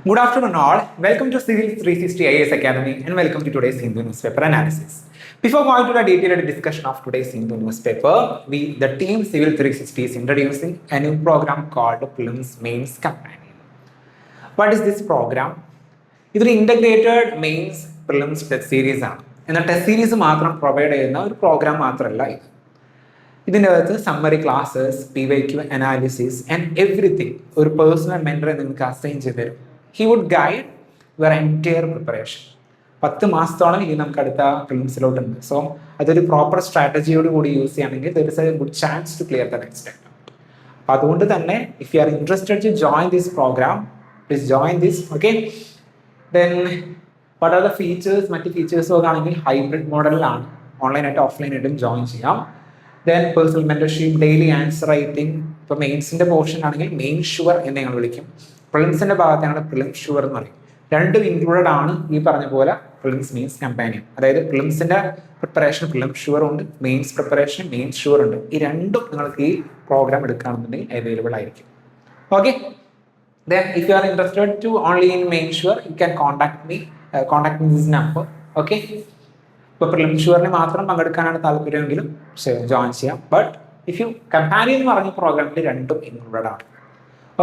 Good afternoon, all. Welcome to Civil 360 IAS Academy and welcome to today's Hindu newspaper analysis. Before going to the detailed discussion of today's Hindu newspaper, the team Civil 360 is introducing a new program called Prelims Mains Companion. What is this program? ഇതൊരു integrated mains prelims test series ആണ്. എന്നാൽ test series മാത്രം provide ചെയ്യുന്ന ഒരു programme മാത്രമല്ല ഇത്. ഇതിൻ്റെ അകത്ത് summary classes, PYQ analysis and everything ഒരു പേഴ്സണൽ മെൻറ്ററെ നിങ്ങൾക്ക് അസൈൻ ചെയ്ത് തരും. He would guide your entire preparation. 10 മാസത്തോളം ഇനി നമുക്ക് അടുത്ത പ്രിലിംസിലോട്ടുണ്ട്. സോ അതൊരു പ്രോപ്പർ സ്ട്രാറ്റജിയോട് കൂടി യൂസ് ചെയ്യുകയാണെങ്കിൽ there is a good chance to clear the next attempt. അപ്പോൾ അതുകൊണ്ട് തന്നെ if you are interested to join this program, please join this. Okay, then what are the features? മറ്റ് ഫീച്ചേഴ്സ് നോക്കുകയാണെങ്കിൽ hybrid മോഡലിലാണ്, ഓൺലൈനായിട്ട് ഓഫ്ലൈനായിട്ടും ജോയിൻ ചെയ്യാം. ദെൻ personal mentorship, daily answer writing. ഇപ്പോൾ മെയിൻസിൻ്റെ പോർഷൻ ആണെങ്കിൽ മെയിൻ ഷുവർ എന്ന് ഞങ്ങൾ വിളിക്കും. പ്രിലിംസിൻ്റെ ഭാഗത്ത് ഞങ്ങൾ പ്രിലിം ഷുവർ എന്ന് പറയും. രണ്ടും ഇൻക്ലൂഡഡ് ആണ് ഈ പറഞ്ഞ പോലെ പ്രിലിംസ് മെയിൻസ് കമ്പാനിയൻ. അതായത് പ്രിലിംസിൻ്റെ പ്രിപ്പറേഷൻ പ്രിലിം ഷുവർ ഉണ്ട്, മെയിൻസ് പ്രിപ്പറേഷൻ മെയിൻസ് ഷുവർ ഉണ്ട്. ഈ രണ്ടും നിങ്ങൾക്ക് ഈ പ്രോഗ്രാം എടുക്കുകയാണെന്നുണ്ടെങ്കിൽ അവൈലബിൾ ആയിരിക്കും. Okay, then if you are interested to only in main sure, you can contact me this number. Okay, ഇപ്പോൾ പ്രിലിം ഷുവറിന് മാത്രം പങ്കെടുക്കാനാണ് താല്പര്യമെങ്കിലും ജോയിൻ ചെയ്യാം. ബട്ട് ഇഫ് യു കമ്പാനിയൻ എന്ന് പറഞ്ഞ പ്രോഗ്രാമിൽ രണ്ടും ഇൻക്ലൂഡഡ് ആണ്.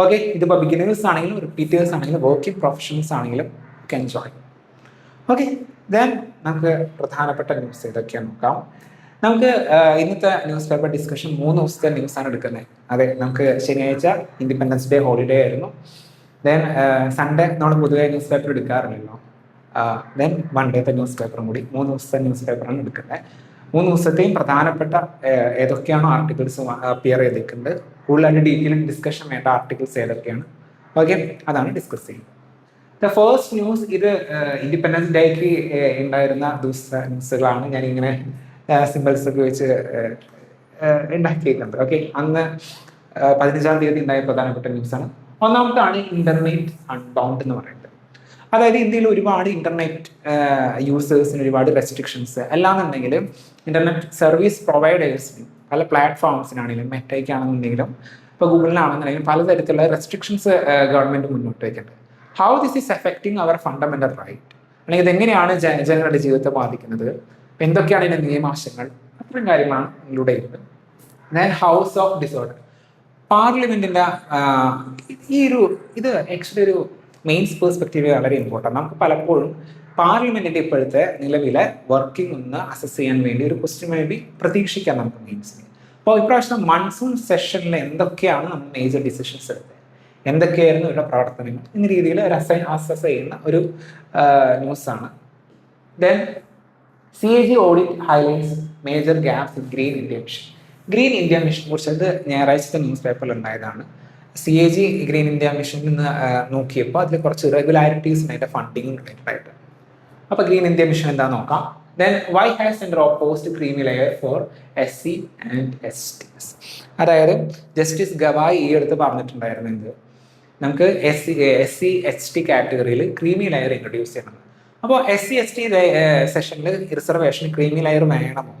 ഓക്കെ, ഇതിപ്പോൾ ബിഗിനേഴ്സ് ആണെങ്കിലും റിപ്പീറ്റേഴ്സ് ആണെങ്കിലും വർക്കിംഗ് പ്രൊഫഷണൽസ് ആണെങ്കിലും you can join. Okay, then നമുക്ക് പ്രധാനപ്പെട്ട ന്യൂസ് ഏതൊക്കെയാണ് നോക്കാം. നമുക്ക് ഇന്നത്തെ ന്യൂസ് പേപ്പർ ഡിസ്കഷൻ 3 ദിവസത്തെ ന്യൂസാണ് എടുക്കുന്നത്. അതെ, നമുക്ക് ശനിയാഴ്ച ഇൻഡിപെൻഡൻസ് ഡേ ഹോളിഡേ ആയിരുന്നു. ദെൻ സൺഡേ നമ്മൾ പൊതുവെ ന്യൂസ് പേപ്പർ എടുക്കാറില്ലല്ലോ. ദെൻ മൺഡേത്തെ ന്യൂസ് പേപ്പറും കൂടി 3 ദിവസത്തെ ന്യൂസ് പേപ്പറാണ് എടുക്കുന്നത്. 3 ദിവസത്തെയും പ്രധാനപ്പെട്ട ഏതൊക്കെയാണോ ആർട്ടിക്കിൾസ് അപ്പിയർ ചെയ്തിട്ടുണ്ട്, കൂടുതലായിട്ട് ഡീറ്റെയിൽ ഡിസ്കഷൻ വേണ്ട ആർട്ടിക്കിൾസ് ഏതൊക്കെയാണ്, ഓക്കെ, അതാണ് ഡിസ്കസ് ചെയ്യുന്നത്. ദ ഫസ്റ്റ് ന്യൂസ്, ഇത് ഇൻഡിപെൻഡൻസ് ഡേക്ക് ഉണ്ടായിരുന്ന ന്യൂസുകളാണ് ഞാനിങ്ങനെ സിമ്പിൾസ് ഒക്കെ വെച്ച് ഉണ്ടാക്കിയിട്ടുണ്ട്. ഓക്കെ, അന്ന് 15-ാം തീയതി ഉണ്ടായ പ്രധാനപ്പെട്ട ന്യൂസാണ്. ഒന്നാമത്താണ് ഇന്റർനെറ്റ് അൺബൗണ്ട് എന്ന് പറയുന്നത്. അതായത് ഇന്ത്യയിൽ ഒരുപാട് ഇന്റർനെറ്റ് യൂസേഴ്സിന് ഒരുപാട് റെസ്ട്രിക്ഷൻസ് അല്ലാന്നുണ്ടെങ്കിൽ ഇന്റർനെറ്റ് സർവീസ് പ്രൊവൈഡേഴ്സിന് പല പ്ലാറ്റ്ഫോംസിനാണെങ്കിലും മെറ്റയ്ക്കാണെന്നുണ്ടെങ്കിലും ഇപ്പോൾ ഗൂഗിളിനാണെന്നുണ്ടെങ്കിലും പലതരത്തിലുള്ള റെസ്ട്രിക്ഷൻസ് ഗവൺമെൻറ് മുന്നോട്ട് വയ്ക്കുന്നുണ്ട്. How this is affecting our fundamental right, അല്ലെങ്കിൽ ഇതെങ്ങനെയാണ് ജനങ്ങളുടെ ജീവിതത്തെ ബാധിക്കുന്നത്, എന്തൊക്കെയാണ് ഇതിൻ്റെ നിയമാശങ്ങൾ, അത്രയും കാര്യമാണ് ഇതിലൂടെ ഉള്ളത്. ദെൻ ഹൗസ് ഓഫ് ഡിസോർഡർ, പാർലമെന്റിന്റെ ഇത് ആക്ച്വലി ഒരു മെയിൻസ് പെർസ്പെക്റ്റീവ് വളരെ ഇമ്പോർട്ടൻ്റ്. നമുക്ക് പലപ്പോഴും പാർലമെന്റിന്റെ ഇപ്പോഴത്തെ നിലവിലെ വർക്കിംഗ് ഒന്ന് അസസ് ചെയ്യാൻ വേണ്ടി ഒരു ക്വസ്റ്റ്യൻ മേ ബി പ്രതീക്ഷിക്കാം നമുക്ക് മെയിൻസിന്. അപ്പോൾ ഇപ്രാവശ്യം മൺസൂൺ സെഷനിൽ എന്തൊക്കെയാണ് നമ്മൾ മേജർ ഡിസിഷൻസ് എടുത്തത്, എന്തൊക്കെയായിരുന്നു ഇവരുടെ പ്രവർത്തനങ്ങൾ എന്ന രീതിയിൽ ഒരു അസസ് ചെയ്യുന്ന ഒരു ന്യൂസാണ്. Then CAG audit highlights major gaps in green India mission. Green India മിഷനെ കുറിച്ചത് ഞായറാഴ്ചത്തെ ന്യൂസ് പേപ്പറിൽ ഉണ്ടായതാണ്. CAG ഗ്രീൻ ഇന്ത്യ മിഷനിൽ നിന്ന് നോക്കിയപ്പോൾ അതിൽ കുറച്ച് ഇറഗുലാരിറ്റീസ് ഉണ്ട് അതിൻ്റെ ഫണ്ടിങ് റിലേറ്റഡ് ആയിട്ട്. അപ്പോൾ ഗ്രീൻ ഇന്ത്യ മിഷൻ എന്താണെന്ന് നോക്കാം. Then why has centre opposed creamy layer for SC and STs. അതായത് ജസ്റ്റിസ് ഗവായി ഈ അടുത്ത് പറഞ്ഞിട്ടുണ്ടായിരുന്നത് നമുക്ക് SC ST കാറ്റഗറിയിൽ ക്രീമി ലെയർ ഇൻട്രൊഡ്യൂസ് ചെയ്യണം. അപ്പോൾ SC ST സെഷനിൽ റിസർവേഷൻ ക്രീമി ലെയർ വേണമോ,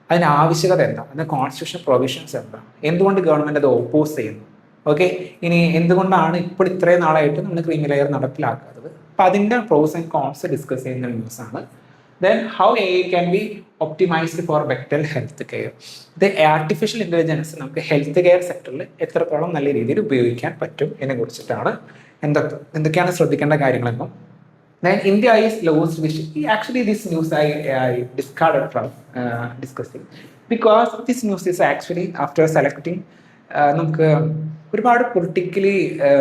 അതിൻ്റെ ആവശ്യകത എന്താ, അതിൻ്റെ കോൺസ്റ്റിറ്റ്യൂഷൻ പ്രൊവിഷൻസ് എന്താ, എന്തുകൊണ്ട് ഗവൺമെൻറ് അത് ഓപ്പോസ് ചെയ്യുന്നു, ഓക്കെ, ഇനി എന്തുകൊണ്ടാണ് ഇപ്പോൾ ഇത്രയും നാളായിട്ട് നമ്മൾ ക്രീമി ലെയർ നടപ്പിലാക്കാത്തത്. അപ്പം അതിൻ്റെ പ്രോസ് ആൻഡ് കോൺസ് ഡിസ്കസ് ചെയ്യുന്ന ന്യൂസാണ്. Then how AI can be optimised for better health care. ഇത് ആർട്ടിഫിഷ്യൽ ഇൻ്റലിജൻസ് നമുക്ക് ഹെൽത്ത് കെയർ സെക്ടറിൽ എത്രത്തോളം നല്ല രീതിയിൽ ഉപയോഗിക്കാൻ പറ്റും എന്നെ കുറിച്ചിട്ടാണ് എന്തൊക്കെയാണ് ശ്രദ്ധിക്കേണ്ട കാര്യങ്ങളെന്നും. Then India is lowest vision. Actually, this news I discarded from discussing because this news is actually after selecting നമുക്ക് ഒരുപാട് പൊളിറ്റിക്കലി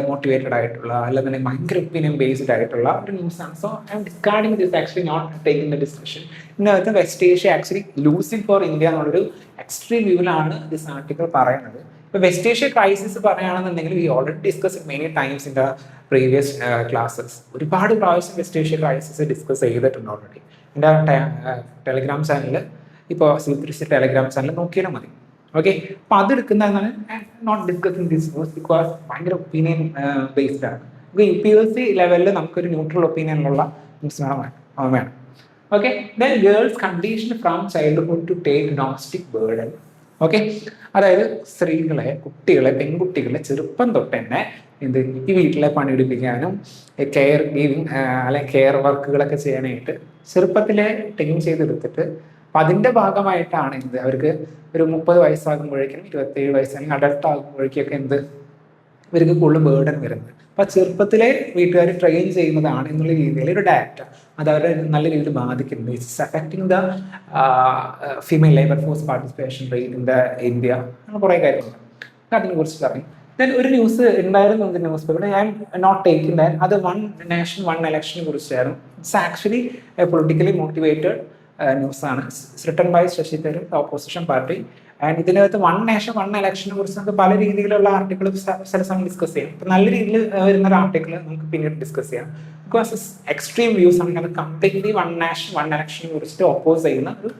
മോട്ടിവേറ്റഡ് ആയിട്ടുള്ള അല്ലെങ്കിൽ ഭയങ്കര ഒപ്പീനിയൻ ബേസ്ഡ് ആയിട്ടുള്ള ഒരു ന്യൂസാണ്. So I'm discarding this actually not taking the discussion. ഇതിനകത്ത് West Asia actually losing for India എന്നുള്ളൊരു എക്സ്ട്രീം വ്യൂവിലാണ് ദിസ് ആർട്ടിക്കിൾ പറയുന്നത്. ഇപ്പോൾ വെസ്റ്റ് ഏഷ്യ ക്രൈസിസ് പറയുകയാണെന്നുണ്ടെങ്കിൽ we already discuss many times in the previous classes. ഒരുപാട് പ്രാവശ്യം West Asia crisis discuss ചെയ്തിട്ടുണ്ട് already. എൻ്റെ ടെലിഗ്രാം ചാനലിൽ, ഇപ്പോൾ CIVIL ടെലിഗ്രാം ചാനൽ നോക്കിയാലും മതി. ഓക്കെ, അപ്പോൾ അതെടുക്കുന്നതാണ് not discussing this news because ഭയങ്കര ഒപ്പീനിയൻ ബേസ്ഡ് ആണ്. UPSC ലെവലിൽ നമുക്കൊരു ന്യൂട്രൽ ഒപ്പീനിയനിലുള്ള ന്യൂസ് വേണം. Okay, then girls condition from childhood to take domestic burden. Okay, അതായത് സ്ത്രീകളെ, കുട്ടികളെ, പെൺകുട്ടികളെ ചെറുപ്പം തൊട്ട് തന്നെ എന്ത് ഈ വീട്ടിലെ പണിയെടുപ്പിക്കാനും കെയർ ഗീവിങ് അല്ലെങ്കിൽ കെയർ വർക്കുകളൊക്കെ ചെയ്യാനായിട്ട് ചെറുപ്പത്തിലെ ട്രെയിൻ ചെയ്തെടുത്തിട്ട് അപ്പം അതിൻ്റെ ഭാഗമായിട്ടാണ് എന്ത് അവർക്ക് ഒരു 30 വയസ്സാകുമ്പോഴേക്കും 27 വയസ്സ് അല്ലെങ്കിൽ അഡൾട്ട് ആകുമ്പോഴേക്കൊക്കെ എന്ത് ഇവർക്ക് കൂടുതൽ ബേർഡൻ വരുന്നത്. അപ്പം ചെറുപ്പത്തിലെ വീട്ടുകാർ ട്രെയിൻ ചെയ്യുന്നതാണ് എന്നുള്ള രീതിയിൽ ഒരു ഡാറ്റ അത് അവരെ നല്ല രീതിയിൽ ബാധിക്കുന്നുണ്ട്. It's affecting the female labour force participation rate in the India. അങ്ങനെ കുറേ കാര്യങ്ങളുണ്ട്, അതിനെ കുറിച്ച് പറയും. ദെൻ ഒരു ന്യൂസ് ഉണ്ടായിരുന്നു ന്യൂസ് പേപ്പർ, ഞാൻ നോട്ട് ടേക്കിംഗ് ദാറ്റ്, അത് വൺ നേഷൻ വൺ ഇലക്ഷനെ കുറിച്ചായിരുന്നു. It's actually a politically motivated ന്യൂസാണ്. It's written by Shashi Tharoor, opposition party. And ഇതിനകത്ത് വൺ നേഷൻ വൺ ഇലക്ഷനെ കുറിച്ച് നമുക്ക് പല രീതിയിലുള്ള ആർട്ടിക്കിൾ ചില സമയം ഡിസ്കസ് ചെയ്യാം. ഇപ്പം നല്ല രീതിയിൽ വരുന്ന ഒരു ആർട്ടിക്കിൾ നമുക്ക് പിന്നീട് ഡിസ്കസ് ചെയ്യാം. ബിക്കോസ് എക്സ്ട്രീം വ്യൂസ് ആണ്, അത് കംപ്ലീറ്റ്ലി വൺ നേഷൻ വൺ ഇലക്ഷനെ കുറിച്ചിട്ട് ഓപ്പോസ് ചെയ്യുന്ന ഒരു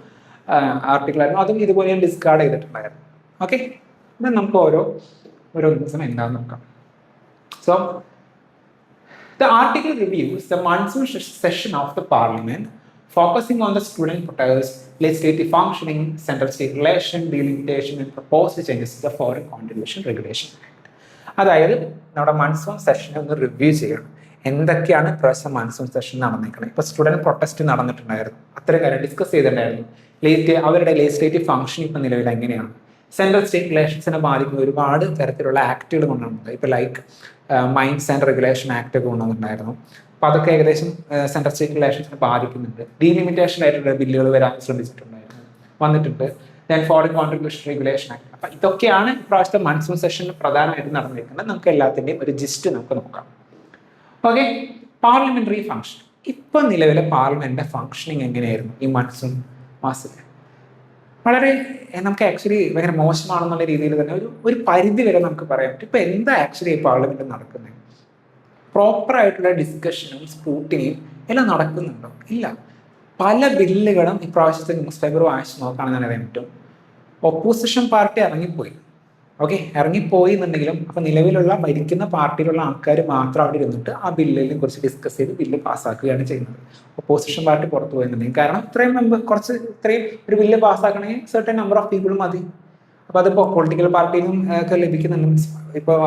ആർട്ടിക്കിളായിരുന്നു. അതും ഇതുപോലെ ഡിസ്കാർഡ് ചെയ്തിട്ടുണ്ടായിരുന്നു. ഓക്കെ, ഇത് നമുക്ക് ഓരോ ദിവസം എന്താണെന്ന് നോക്കാം. So the article reviews the monsoon session of the parliament, focusing on the student protest, legislative functioning, central-state relation, delimitation and proposed changes to the foreign contribution regulation act. അതായത് നമ്മുടെ monsoon സെഷനെ ഒന്ന് review ചെയ്യണം. എന്തൊക്കെയാണ് ഇപ്രാവശ്യം monsoon session നടന്നിരിക്കുന്നത്. ഇപ്പോൾ student protest നടന്നിട്ടുണ്ടായിരുന്നു, അത്തരം കാര്യം ഡിസ്കസ് ചെയ്തിട്ടുണ്ടായിരുന്നു. അവരുടെ ലെജിസ്ലേറ്റീവ് ഫംഗ്ഷൻ ഇപ്പം നിലവിൽ എങ്ങനെയാണ്, സെൻട്രൽ സ്റ്റേറ്റ് റിലേഷൻസിനെ ബാധിക്കുന്ന ഒരുപാട് തരത്തിലുള്ള ആക്ടുകൾ കൊണ്ടുവന്നത്. ഇപ്പോൾ like mines and regulation act ഒക്കെ കൊണ്ടുവന്നിട്ടുണ്ടായിരുന്നു. അപ്പോൾ അതൊക്കെ ഏകദേശം സെൻട്രൽ സ്റ്റേറ്റ് റിലേഷൻസിനെ ബാധിക്കുന്നുണ്ട്. ഡീലിമിറ്റേഷൻ ആയിട്ടുള്ള ബില്ലുകൾ വരാൻ വന്നിട്ടുണ്ട്. Then foreign contribution regulation act. അപ്പം ഇതൊക്കെയാണ് ഇപ്രാവശ്യത്തെ മൺസൂൺ സെഷനിൽ പ്രധാനമായിട്ട് നടന്നിരിക്കുന്നത്. നമുക്ക് എല്ലാത്തിൻ്റെയും ഒരു ജിസ്റ്റ് നമുക്ക് നോക്കാം. Okay, parliamentary function. ഇപ്പം നിലവിലെ പാർലമെന്റിന്റെ ഫംഗ്ഷനിങ് എങ്ങനെയായിരുന്നു ഈ മൺസൂൺ മാസത്തിൽ? വളരെ നമുക്ക് ആക്ച്വലി ഭയങ്കര മോശമാണെന്നുള്ള രീതിയിൽ തന്നെ ഒരു പരിധി വരെ നമുക്ക് പറയാൻ പറ്റും. ഇപ്പം എന്താ ആക്ച്വലി ഈ പാർലമെന്റ് നടക്കുന്നത്? പ്രോപ്പറായിട്ടുള്ള ഡിസ്കഷനും സ്ക്രൂട്ടിനിയും എല്ലാം നടക്കുന്നുണ്ടോ? ഇല്ല. പല ബില്ലുകളും ഇപ്രാവശ്യത്തെ ന്യൂസ് പേപ്പർ വായിച്ച് നോക്കുകയാണെന്ന് അറിയാൻ പറ്റും. ഒപ്പോസിഷൻ പാർട്ടി ഇറങ്ങിപ്പോയി. ഓക്കെ, ഇറങ്ങിപ്പോയി എന്നുണ്ടെങ്കിലും അപ്പം നിലവിലുള്ള ഭരിക്കുന്ന പാർട്ടിയിലുള്ള ആൾക്കാർ മാത്രം അവിടെ ഇരുന്നിട്ട് ആ ബില്ലിനെ കുറിച്ച് ഡിസ്കസ് ചെയ്ത് ബില്ല് പാസ്സാക്കുകയാണ് ചെയ്യുന്നത്. ഒപ്പോസിഷൻ പാർട്ടി പുറത്തു പോയെന്നുണ്ടെങ്കിൽ, കാരണം ഇത്രയും ഒരു ബില്ല് പാസ്സാക്കണമെങ്കിൽ സെർട്ടൻ നമ്പർ ഓഫ് പീപ്പിൾ മതി. അപ്പോൾ അതിപ്പോൾ പൊളിറ്റിക്കൽ പാർട്ടിയിൽ നിന്നും ഒക്കെ ലഭിക്കുന്നുണ്ട്. ഇപ്പോൾ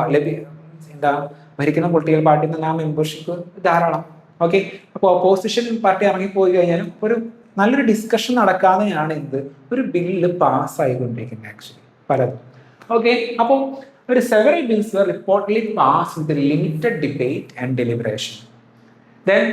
ഭരിക്കുന്ന പൊളിറ്റിക്കൽ പാർട്ടിയിൽ നിന്ന് ആ മെമ്പർഷിപ്പ് ധാരാളം. ഓക്കെ, അപ്പോൾ ഒപ്പോസിഷൻ പാർട്ടി ഇറങ്ങിപ്പോയി കഴിഞ്ഞാലും ഒരു നല്ലൊരു ഡിസ്കഷൻ നടക്കാതെയാണ് ഒരു ബില്ല് പാസ്സായിക്കൊണ്ടിരിക്കുന്നത് ആക്ച്വലി പലതും. ഓക്കെ, അപ്പോൾ ഒരു several bills were reportedly passed with a limited debate and deliberation. Then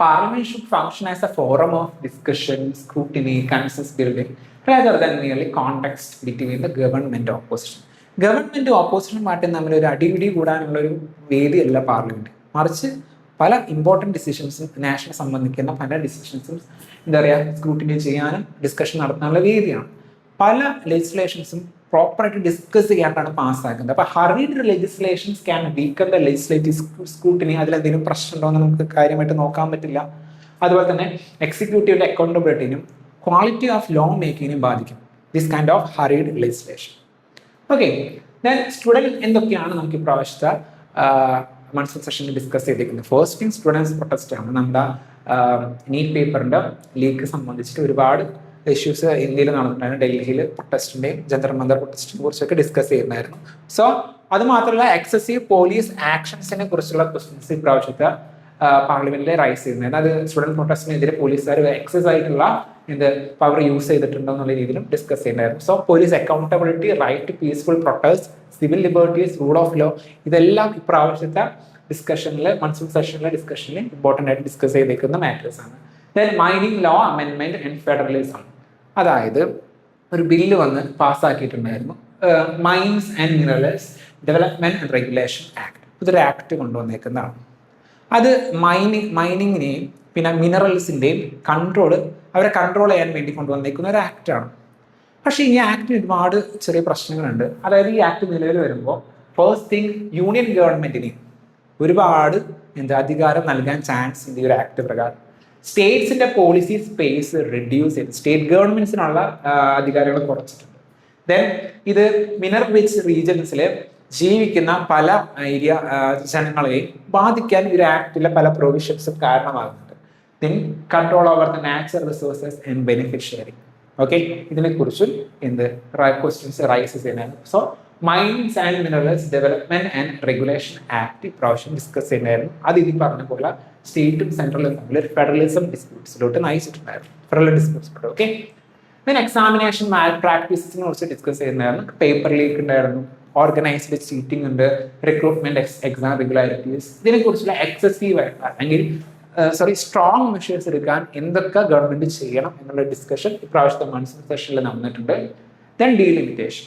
Parliament should function as a forum of discussion, scrutiny, consensus building, rather than merely context between the government and opposition. Government opposition party തമ്മിൽ ഒരു അടിപിടി കൂടാനുള്ള ഒരു വേദിയല്ല parliament, മറിച്ച് പല important ഡിസിഷൻസും നാഷനെ സംബന്ധിക്കുന്ന പല ഡിസിഷൻസും scrutiny ചെയ്യാനും ഡിസ്കഷൻ നടത്താനുള്ള വേദിയാണ്. പല ലെജിസ്ലേഷൻസും പ്രോപ്പറായിട്ട് ഡിസ്കസ് ചെയ്യാനാണ് പാസ്സാക്കുന്നത്. അപ്പോൾ hurried legislations can weaken the legislative scrutiny. അതിലെന്തെങ്കിലും പ്രശ്നമുണ്ടോ എന്ന് നമുക്ക് കാര്യമായിട്ട് നോക്കാൻ പറ്റില്ല. അതുപോലെ തന്നെ എക്സിക്യൂട്ടീവിൻ്റെ അക്കൗണ്ടബിലിറ്റിനും ക്വാളിറ്റി ഓഫ് ലോ മേക്കിങ്ങിനും ബാധിക്കും this kind of hurried legislation. Okay, then student എന്തൊക്കെയാണ് നമുക്ക് ഇപ്രാവശ്യത്തെ മൺസൂൺ സെഷനിൽ ഡിസ്കസ് ചെയ്തിരിക്കുന്നത്? ഫസ്റ്റ് തിങ് സ്റ്റുഡൻസ് പ്രൊട്ടസ്റ്റ് ആണ്. നമ്മുടെ നീറ്റ് പേപ്പറിൻ്റെ ലീക്ക് സംബന്ധിച്ചിട്ട് ഒരുപാട് ഇഷ്യൂസ് ഇന്ത്യയിൽ നടന്നിട്ടുണ്ടായിരുന്നു. ഡൽഹിയിൽ പ്രൊട്ടസ്റ്റിൻ്റെയും ജന്തർ മന്ദർ പ്രൊട്ടസ്റ്റിനെ കുറിച്ചൊക്കെ ഡിസ്കസ് ചെയ്യുന്നതായിരുന്നു. സോ അത് മാത്രമല്ല എക്സസീവ് പോലീസ് ആക്ഷൻസിനെ കുറിച്ചുള്ള ക്വസ്റ്റ്യൻസ് ഇപ്രാവശ്യത്തെ പാർലമെന്റിൽ റൈസ് ചെയ്യുന്നത്. അത് സ്റ്റുഡൻറ് പ്രൊട്ടസ്റ്റിനെതിരെ പോലീസുകാർ എക്സസ് ആയിട്ടുള്ള പവർ യൂസ് ചെയ്തിട്ടുണ്ടോ എന്നുള്ള രീതിയിലും ഡിസ്കസ് ചെയ്യുന്നുണ്ടായിരുന്നു. So police accountability, right to peaceful protest, civil liberties, rule of law, ഇതെല്ലാം ഇപ്രാവശ്യത്തെ ഡിസ്കഷനിൽ മൺസൂൺ സെഷനിലെ ഡിസ്കഷനിൽ ഇമ്പോർട്ടൻ്റ് ആയിട്ട് ഡിസ്കസ് ചെയ്തേക്കുന്ന മാറ്റേഴ്സ് ആണ്. ദെൻ മൈനിങ് ലോ അമെൻമെന്റ് ആൻഡ് ഫെഡറലിസം. അതായത് ഒരു ബില്ല് വന്ന് പാസ്സാക്കിയിട്ടുണ്ടായിരുന്നു, mines and minerals development and regulation act. ഇതൊരു ആക്ട് കൊണ്ടുവന്നേക്കുന്നതാണ്. അത് മൈനിങ്ങിനെയും പിന്നെ മിനറൽസിൻ്റെയും അവരെ കൺട്രോൾ ചെയ്യാൻ വേണ്ടി കൊണ്ടുവന്നേക്കുന്ന ഒരു ആക്റ്റാണ്. പക്ഷേ ഈ ആക്ടിന് ഒരുപാട് ചെറിയ പ്രശ്നങ്ങളുണ്ട്. അതായത് ഈ ആക്ട് നിലവിൽ വരുമ്പോൾ ഫസ്റ്റ് തിങ് യൂണിയൻ ഗവൺമെന്റിന് ഒരുപാട് അധികാരം നൽകാൻ ചാൻസ് ഉണ്ട് ഈ ഒരു ആക്ട് പ്രകാരം. സ്റ്റേറ്റ്സിന്റെ പോളിസി സ്പേസ് റെഡ്യൂസ് ചെയ്ത് സ്റ്റേറ്റ് ഗവൺമെന്റ്സിനുള്ള അധികാരങ്ങൾ കുറച്ചിട്ടുണ്ട്. ദെൻ ഇത് മിനറൽ റിച്ച് റീജൻസിൽ ജീവിക്കുന്ന പല ജനങ്ങളെയും ബാധിക്കാൻ ഈ ഒരു ആക്ടിലെ പല പ്രൊവിഷൻസും കാരണമാകുന്നുണ്ട്. Then control over the natural resources and benefit sharing. Okay, ഇതിനെക്കുറിച്ചും ക്വസ്റ്റ്യൻസ് റൈസ് ചെയ്യുന്നതാണ്. So mines and minerals development and regulation act ഇപ്രാവശ്യം ഡിസ്കസ് ചെയ്യുന്നതായിരുന്നു. അത് ഇത് പറഞ്ഞ പോലെ സ്റ്റേറ്റും സെൻട്രലും തമ്മിൽ ഒരു ഫെഡറലിസം ഡിസ്പ്യൂട്ട്സിലോട്ട് നയിച്ചിട്ടുണ്ടായിരുന്നു. ഫെഡറൽ ഡിസ്പ്യൂട്ട്സിലോട്ട്. ഓക്കെ, ദെൻ എക്സാമിനേഷൻ മാൽ പ്രാക്ടീസിനെ കുറിച്ച് ഡിസ്കസ് ചെയ്യുന്നതായിരുന്നു. പേപ്പർ ലീക്ക് ഉണ്ടായിരുന്നു, ഓർഗനൈസ്ഡ് ചീറ്റിംഗ് ഉണ്ട്, റിക്രൂട്ട്മെന്റ് എക്സാം റെഗുലാരിറ്റീസ്, ഇതിനെക്കുറിച്ചുള്ള എക്സസീവ് അല്ലെങ്കിൽ സ്ട്രോങ് മെഷേഴ്സ് എടുക്കാൻ എന്തൊക്കെ ഗവൺമെന്റ് ചെയ്യണം എന്നുള്ള ഡിസ്കഷൻ ഇപ്രാവശ്യത്തെ മൺസൂൺ സെഷനിൽ നടന്നിട്ടുണ്ട്. Then delimitation.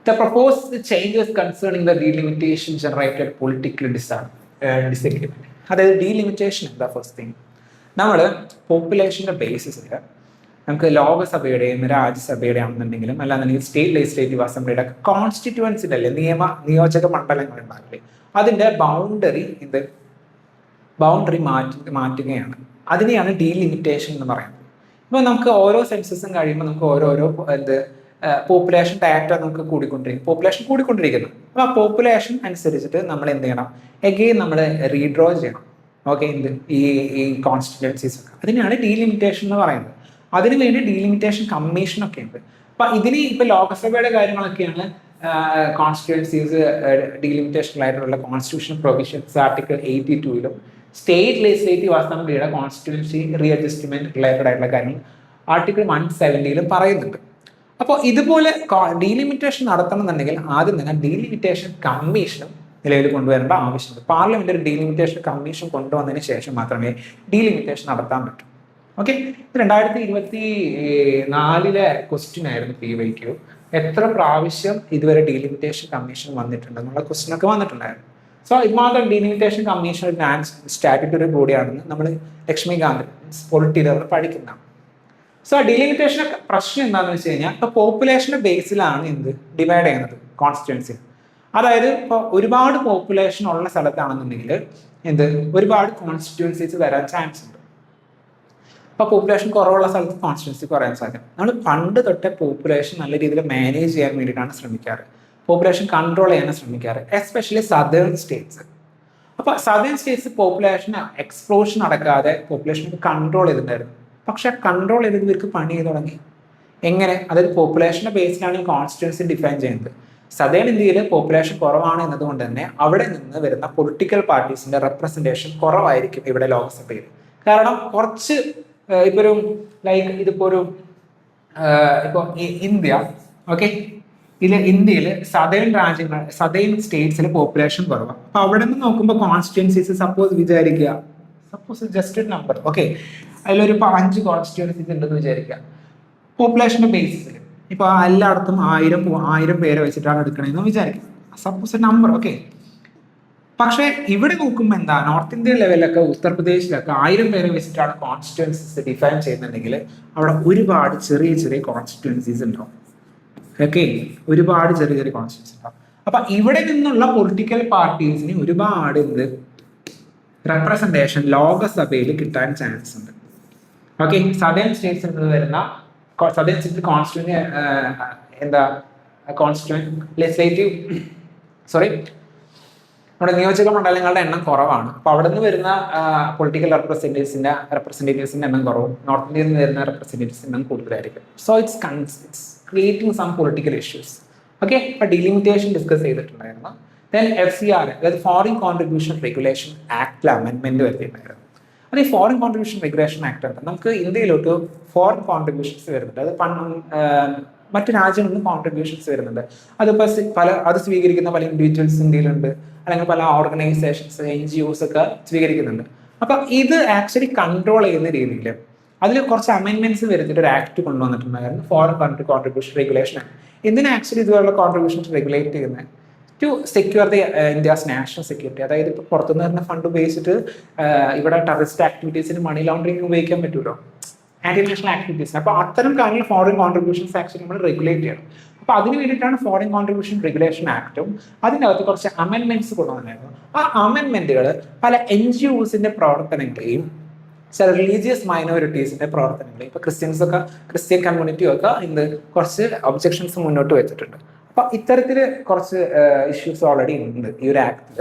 The proposed changes concerning the delimitation generated political disagreement. അതായത് ഡീലിമിറ്റേഷൻ എന്താ ഫസ്റ്റ് തിങ്, നമ്മൾ പോപ്പുലേഷൻ്റെ ബേസിസിൽ നമുക്ക് ലോകസഭയുടെയും രാജ്യസഭയുടെ ആണെന്നുണ്ടെങ്കിലും അല്ലാന്നുണ്ടെങ്കിൽ സ്റ്റേറ്റ് ലെജിസ്ലേറ്റീവ് അസംബ്ലിയുടെ കോൺസ്റ്റിറ്റ്യുവൻസിൻ്റെ അല്ലേ നിയോജക മണ്ഡലങ്ങൾ ഉണ്ടാകില്ലേ, അതിൻ്റെ ബൗണ്ടറി മാറ്റുകയാണ്. അതിനെയാണ് ഡീലിമിറ്റേഷൻ എന്ന് പറയുന്നത്. ഇപ്പോൾ നമുക്ക് ഓരോ സെൻസസും കഴിയുമ്പോൾ നമുക്ക് ഓരോരോ പോപ്പുലേഷൻ ഡാറ്റ നമുക്ക് പോപ്പുലേഷൻ കൂടിക്കൊണ്ടിരിക്കുന്നു. അപ്പോൾ ആ പോപ്പുലേഷൻ അനുസരിച്ചിട്ട് നമ്മൾ എന്ത് ചെയ്യണം, എഗെയിൻ നമ്മൾ റീഡ്രോ ചെയ്യണം. ഓക്കെ, ഈ കോൺസ്റ്റിറ്റ്യുവൻസീസ് ഒക്കെ, അതിനെയാണ് ഡീലിമിറ്റേഷൻ എന്ന് പറയുന്നത്. അതിനുവേണ്ടി ഡീലിമിറ്റേഷൻ കമ്മീഷനൊക്കെ ഉണ്ട്. അപ്പം ഇപ്പോൾ ലോകസഭയുടെ കാര്യങ്ങളൊക്കെയാണ് കോൺസ്റ്റിറ്റ്യുവൻസീസ് ഡീലിമിറ്റേഷനിലായിട്ടുള്ള constitution provisions article 82 state legislative അസംബ്ലിയുടെ കോൺസ്റ്റിറ്റ്യുവൻസി റീഅഡ്ജസ്റ്റ്മെന്റ് റിലേറ്റഡ് ആയിട്ടുള്ള കാര്യങ്ങൾ ആർട്ടിക്കിൾ 170 പറയുന്നുണ്ട്. അപ്പോൾ ഇതുപോലെ ഡീലിമിറ്റേഷൻ നടത്തണമെന്നുണ്ടെങ്കിൽ ആദ്യം തന്നെ ഡീലിമിറ്റേഷൻ കമ്മീഷനും നിലവിൽ കൊണ്ടുവരേണ്ട ആവശ്യമുണ്ട്. പാർലമെന്റ് ഒരു ഡീലിമിറ്റേഷൻ കമ്മീഷൻ കൊണ്ടുവന്നതിന് ശേഷം മാത്രമേ ഡീലിമിറ്റേഷൻ നടത്താൻ പറ്റൂ. ഓക്കെ, 2024 ക്വസ്റ്റ്യൻ ആയിരുന്നു PYQ. എത്ര പ്രാവശ്യം ഇതുവരെ ഡീലിമിറ്റേഷൻ കമ്മീഷൻ വന്നിട്ടുണ്ട് എന്നുള്ള ക്വസ്റ്റ്യൻ ഒക്കെ വന്നിട്ടുണ്ടായിരുന്നു. സോ ഇതുമാത്രം ഡീലിമിറ്റേഷൻ കമ്മീഷൻ ഒരു സ്റ്റാറ്റ്യൂട്ടറി ബോഡിയാണെന്ന് നമ്മൾ ലക്ഷ്മികാന്ത് പൊളിറ്റി പഠിക്കുന്നതാണ്. സോ ഡീലിമിറ്റേഷൻ പ്രശ്നം എന്താണെന്ന് വെച്ച് കഴിഞ്ഞാൽ ഇപ്പോൾ പോപ്പുലേഷൻ്റെ ബേസിലാണ് ഡിവൈഡ് ചെയ്യുന്നത് കോൺസ്റ്റിറ്റ്യുവൻസി. അതായത് ഇപ്പോൾ ഒരുപാട് പോപ്പുലേഷൻ ഉള്ള സ്ഥലത്താണെന്നുണ്ടെങ്കിൽ ഒരുപാട് കോൺസ്റ്റിറ്റ്യുവൻസീസ് വരാൻ ചാൻസ് ഉണ്ട്. അപ്പോൾ പോപ്പുലേഷൻ കുറവുള്ള സ്ഥലത്ത് കോൺസ്റ്റിറ്റ്യുവൻസി കുറയാൻ സാധിക്കും. നമ്മൾ പണ്ട് തൊട്ടേ പോപ്പുലേഷൻ നല്ല രീതിയിൽ മാനേജ് ചെയ്യാൻ വേണ്ടിയിട്ടാണ് ശ്രമിക്കാറ്, പോപ്പുലേഷൻ കൺട്രോൾ ചെയ്യാൻ ശ്രമിക്കാറ്, എസ്പെഷ്യലി സദേൺ സ്റ്റേറ്റ്സ്. അപ്പോൾ സദേൺ സ്റ്റേറ്റ്സ് പോപ്പുലേഷൻ എക്സ്പ്ലോഷൻ നടക്കാതെ പോപ്പുലേഷൻ കൺട്രോൾ ചെയ്തിട്ടുണ്ടായിരുന്നു. പക്ഷെ കൺട്രോൾ ചെയ്ത് ഇവർക്ക് പണി ചെയ്ത് തുടങ്ങി. എങ്ങനെ? അതായത് പോപ്പുലേഷൻ്റെ ബേസിലാണ് ഈ കോൺസ്റ്റിറ്റ്യുവൻസി ഡിഫൈൻ ചെയ്യുന്നത്. സദേൺ ഇന്ത്യയിൽ പോപ്പുലേഷൻ കുറവാണ് എന്നതുകൊണ്ട് തന്നെ അവിടെ നിന്ന് വരുന്ന പൊളിറ്റിക്കൽ പാർട്ടീസിന്റെ റെപ്രസെൻറ്റേഷൻ കുറവായിരിക്കും ഇവിടെ ലോക്സഭയിൽ. കാരണം കുറച്ച് ഇപ്പോൾ ഇന്ത്യ, ഓക്കെ, ഇന്ത്യയിൽ സദേൺ സ്റ്റേറ്റ്സിൽ പോപ്പുലേഷൻ കുറവാണ്. അപ്പൊ അവിടെ നിന്ന് നോക്കുമ്പോൾ കോൺസ്റ്റിറ്റ്യുവൻസീസ് സപ്പോസ് ജസ്റ്റ് ഒരു നമ്പർ, ഓക്കെ, അതിലൊരു 5 കോൺസ്റ്റിറ്റ്യുവൻസീസ് ഉണ്ടെന്ന് വിചാരിക്കുക. പോപ്പുലേഷന്റെ ബേസിസിൽ ഇപ്പൊ എല്ലായിടത്തും 1000 പേരെ വെച്ചിട്ടാണ് എടുക്കണമെന്ന് വിചാരിക്കുക, സപ്പോസ് എ നമ്പർ, ഓക്കെ. പക്ഷെ ഇവിടെ നോക്കുമ്പോൾ എന്താ, നോർത്ത് ഇന്ത്യൻ ലെവലിലൊക്കെ ഉത്തർപ്രദേശിലൊക്കെ 1000 പേരെ വെച്ചിട്ടാണ് കോൺസ്റ്റിറ്റ്യുവൻസീസ് ഡിഫൈൻ ചെയ്യുന്നുണ്ടെങ്കിൽ അവിടെ ഒരുപാട് ചെറിയ കോൺസ്റ്റിറ്റ്യുവൻസീസ് ഉണ്ടാവും. ഓക്കെ, ഒരുപാട് ചെറിയ കോൺസ്റ്റിറ്റ്യുവൻസി ഉണ്ടാവും. അപ്പൊ ഇവിടെ നിന്നുള്ള പൊളിറ്റിക്കൽ പാർട്ടീസിന് ഒരുപാട് റെപ്രസെൻറ്റേഷൻ ലോകസഭയിൽ കിട്ടാൻ ചാൻസ് ഉണ്ട്. ഓക്കെ, സദേൺ സ്റ്റേറ്റ്സിൽ നിന്ന് വരുന്ന സദേൺ സ്റ്റേറ്റ് നമ്മുടെ നിയോജക മണ്ഡലങ്ങളുടെ എണ്ണം കുറവാണ്. അപ്പോൾ അവിടെ നിന്ന് വരുന്ന പൊളിറ്റിക്കൽ റെപ്രസെൻറ്റേറ്റീവ്സിന്റെ എണ്ണം കുറവും, നോർത്ത് ഇന്ത്യയിൽ നിന്ന് വരുന്ന റെപ്രസെൻറ്റേറ്റീവ്സിന്റെ എണ്ണം കൂടുതലായിരിക്കും. So it's creating some political issues. Okay, അപ്പോൾ ഡിലിമിറ്റേഷൻ ഡിസ്കസ് ചെയ്തിട്ടുണ്ടായിരുന്നു. ദെൻ FCR, അതായത് ഫോറിൻ കോൺട്രിബ്യൂഷൻ റെഗുലേഷൻ ആക്ടിൽ അമെൻമെന്റ് വരുത്തിയിട്ടുണ്ടായിരുന്നു. അത് ഈ ഫോറിൻ കോൺട്രിബ്യൂഷൻ റെഗുലേഷൻ ആക്ട് ഉണ്ട്. നമുക്ക് ഇന്ത്യയിലോട്ട് ഫോറിൻ കോൺട്രിബ്യൂഷൻസ് വരുന്നുണ്ട്. അത് മറ്റു രാജ്യങ്ങളിൽ നിന്ന് കോൺട്രിബ്യൂഷൻസ് വരുന്നുണ്ട്. അത് സ്വീകരിക്കുന്ന പല ഇൻഡിവിജ്വൽസ് ഇന്ത്യയിലുണ്ട്, അല്ലെങ്കിൽ പല ഓർഗനൈസേഷൻസ് NGOs ഒക്കെ സ്വീകരിക്കുന്നുണ്ട്. അപ്പൊ ഇത് ആക്ച്വലി കൺട്രോൾ ചെയ്യുന്ന രീതിയിൽ അതിൽ കുറച്ച് അമെൻമെന്റ്സ് വരുത്തിയിട്ട് ഒരു ആക്ട് കൊണ്ടുവന്നിട്ടുണ്ടായിരുന്നു, foreign country contribution regulation act. എന്തിനാ ആക്ച്വലി ഇതുപോലുള്ള കോൺട്രിബ്യൂഷൻസ് റെഗുലേറ്റ് ചെയ്യുന്നത്? To secure the India's national security. അതായത് ഇപ്പോൾ പുറത്തുനിന്ന് വരുന്ന ഫണ്ട് ഉപയോഗിച്ചിട്ട് ഇവിടെ ടെററിസ്റ്റ് ആക്ടിവിറ്റീസിന് മണി ലോണ്ടറിങ് ഉപയോഗിക്കാൻ പറ്റുമല്ലോ, ആന്റി നാഷണൽ ആക്ടിവിറ്റീസ്. അപ്പോൾ അത്തരം കാര്യങ്ങൾ ഫോറിൻ കോൺട്രിബ്യൂഷൻസ് ആക്ച്വലി നമ്മൾ റെഗുലേറ്റ് ചെയ്യണം. അപ്പോൾ അതിന് വേണ്ടിയിട്ടാണ് ഫോറിൻ കോൺട്രിബ്യൂഷൻ റെഗുലേഷൻ ആക്ടും അതിനകത്ത് കുറച്ച് അമെൻമെന്റ്സ് കൊണ്ടുവന്നിട്ടുണ്ടായിരുന്നു. ആ അമെൻമെന്റുകൾ പല NGOസിന്റെ പ്രവർത്തനങ്ങളെയും ചില റിലീജിയസ് മൈനോറിറ്റീസിന്റെ പ്രവർത്തനങ്ങളെയും, ഇപ്പോൾ ക്രിസ്ത്യൻ കമ്മ്യൂണിറ്റിയൊക്കെ കുറച്ച് ഒബ്ജെക്ഷൻസ് മുന്നോട്ട് വെച്ചിട്ടുണ്ട്. അപ്പൊ ഇത്തരത്തിൽ കുറച്ച് ഇഷ്യൂസ് ഓൾറെഡി ഉണ്ട് ഈ ഒരു ആക്ടിൽ.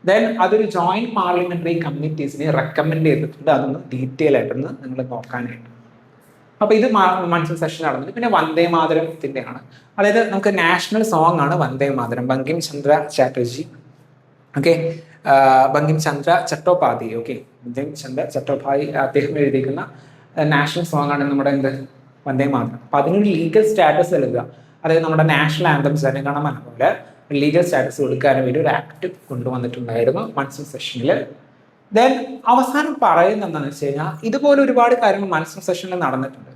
ദെൻ അതൊരു ജോയിന്റ് പാർലമെന്ററി കമ്മിറ്റീസിനെ റെക്കമെൻഡ് ചെയ്തിട്ടുണ്ട്. അതൊന്ന് ഡീറ്റെയിൽ ആയിട്ടൊന്ന് നിങ്ങൾ നോക്കാനായിട്ട്. അപ്പോൾ ഇത് മൺസൂൺ സെഷൻ നടന്നത്. പിന്നെ വന്ദേ മാതരത്തിൻ്റെയാണ്, അതായത് നമുക്ക് നാഷണൽ സോങ് ആണ് വന്ദേ മാതരം, ബങ്കിം ചന്ദ്ര ചാറ്റർജി, ഓക്കെ, ബങ്കിം ചന്ദ്ര ചട്ടോപാധ്യായ, ഓക്കെ, ബങ്കിം ചന്ദ്ര ചട്ടോപാധ്യായ അദ്ദേഹം എഴുതിയിരിക്കുന്ന നാഷണൽ സോങ് ആണ് നമ്മുടെ എന്ത് വന്ദേ മാതരം. അപ്പോൾ അതിനൊരു ലീഗൽ സ്റ്റാറ്റസ് നൽകുക, അതായത് നമ്മുടെ നാഷണൽ ആന്തം ജനഗണമന പോലെ ലീഗൽ സ്റ്റാറ്റസ് കൊടുക്കാൻ വേണ്ടി ഒരു ആക്ട് കൊണ്ടുവന്നിട്ടുണ്ടായിരുന്നു മൺസൂൺ സെഷനിൽ. ദെൻ അവസാനം പറയുന്നത് എന്താണെന്ന് വെച്ച് കഴിഞ്ഞാൽ ഇതുപോലെ ഒരുപാട് കാര്യങ്ങൾ മൺസൂൺ സെഷനിൽ നടന്നിട്ടുണ്ട്.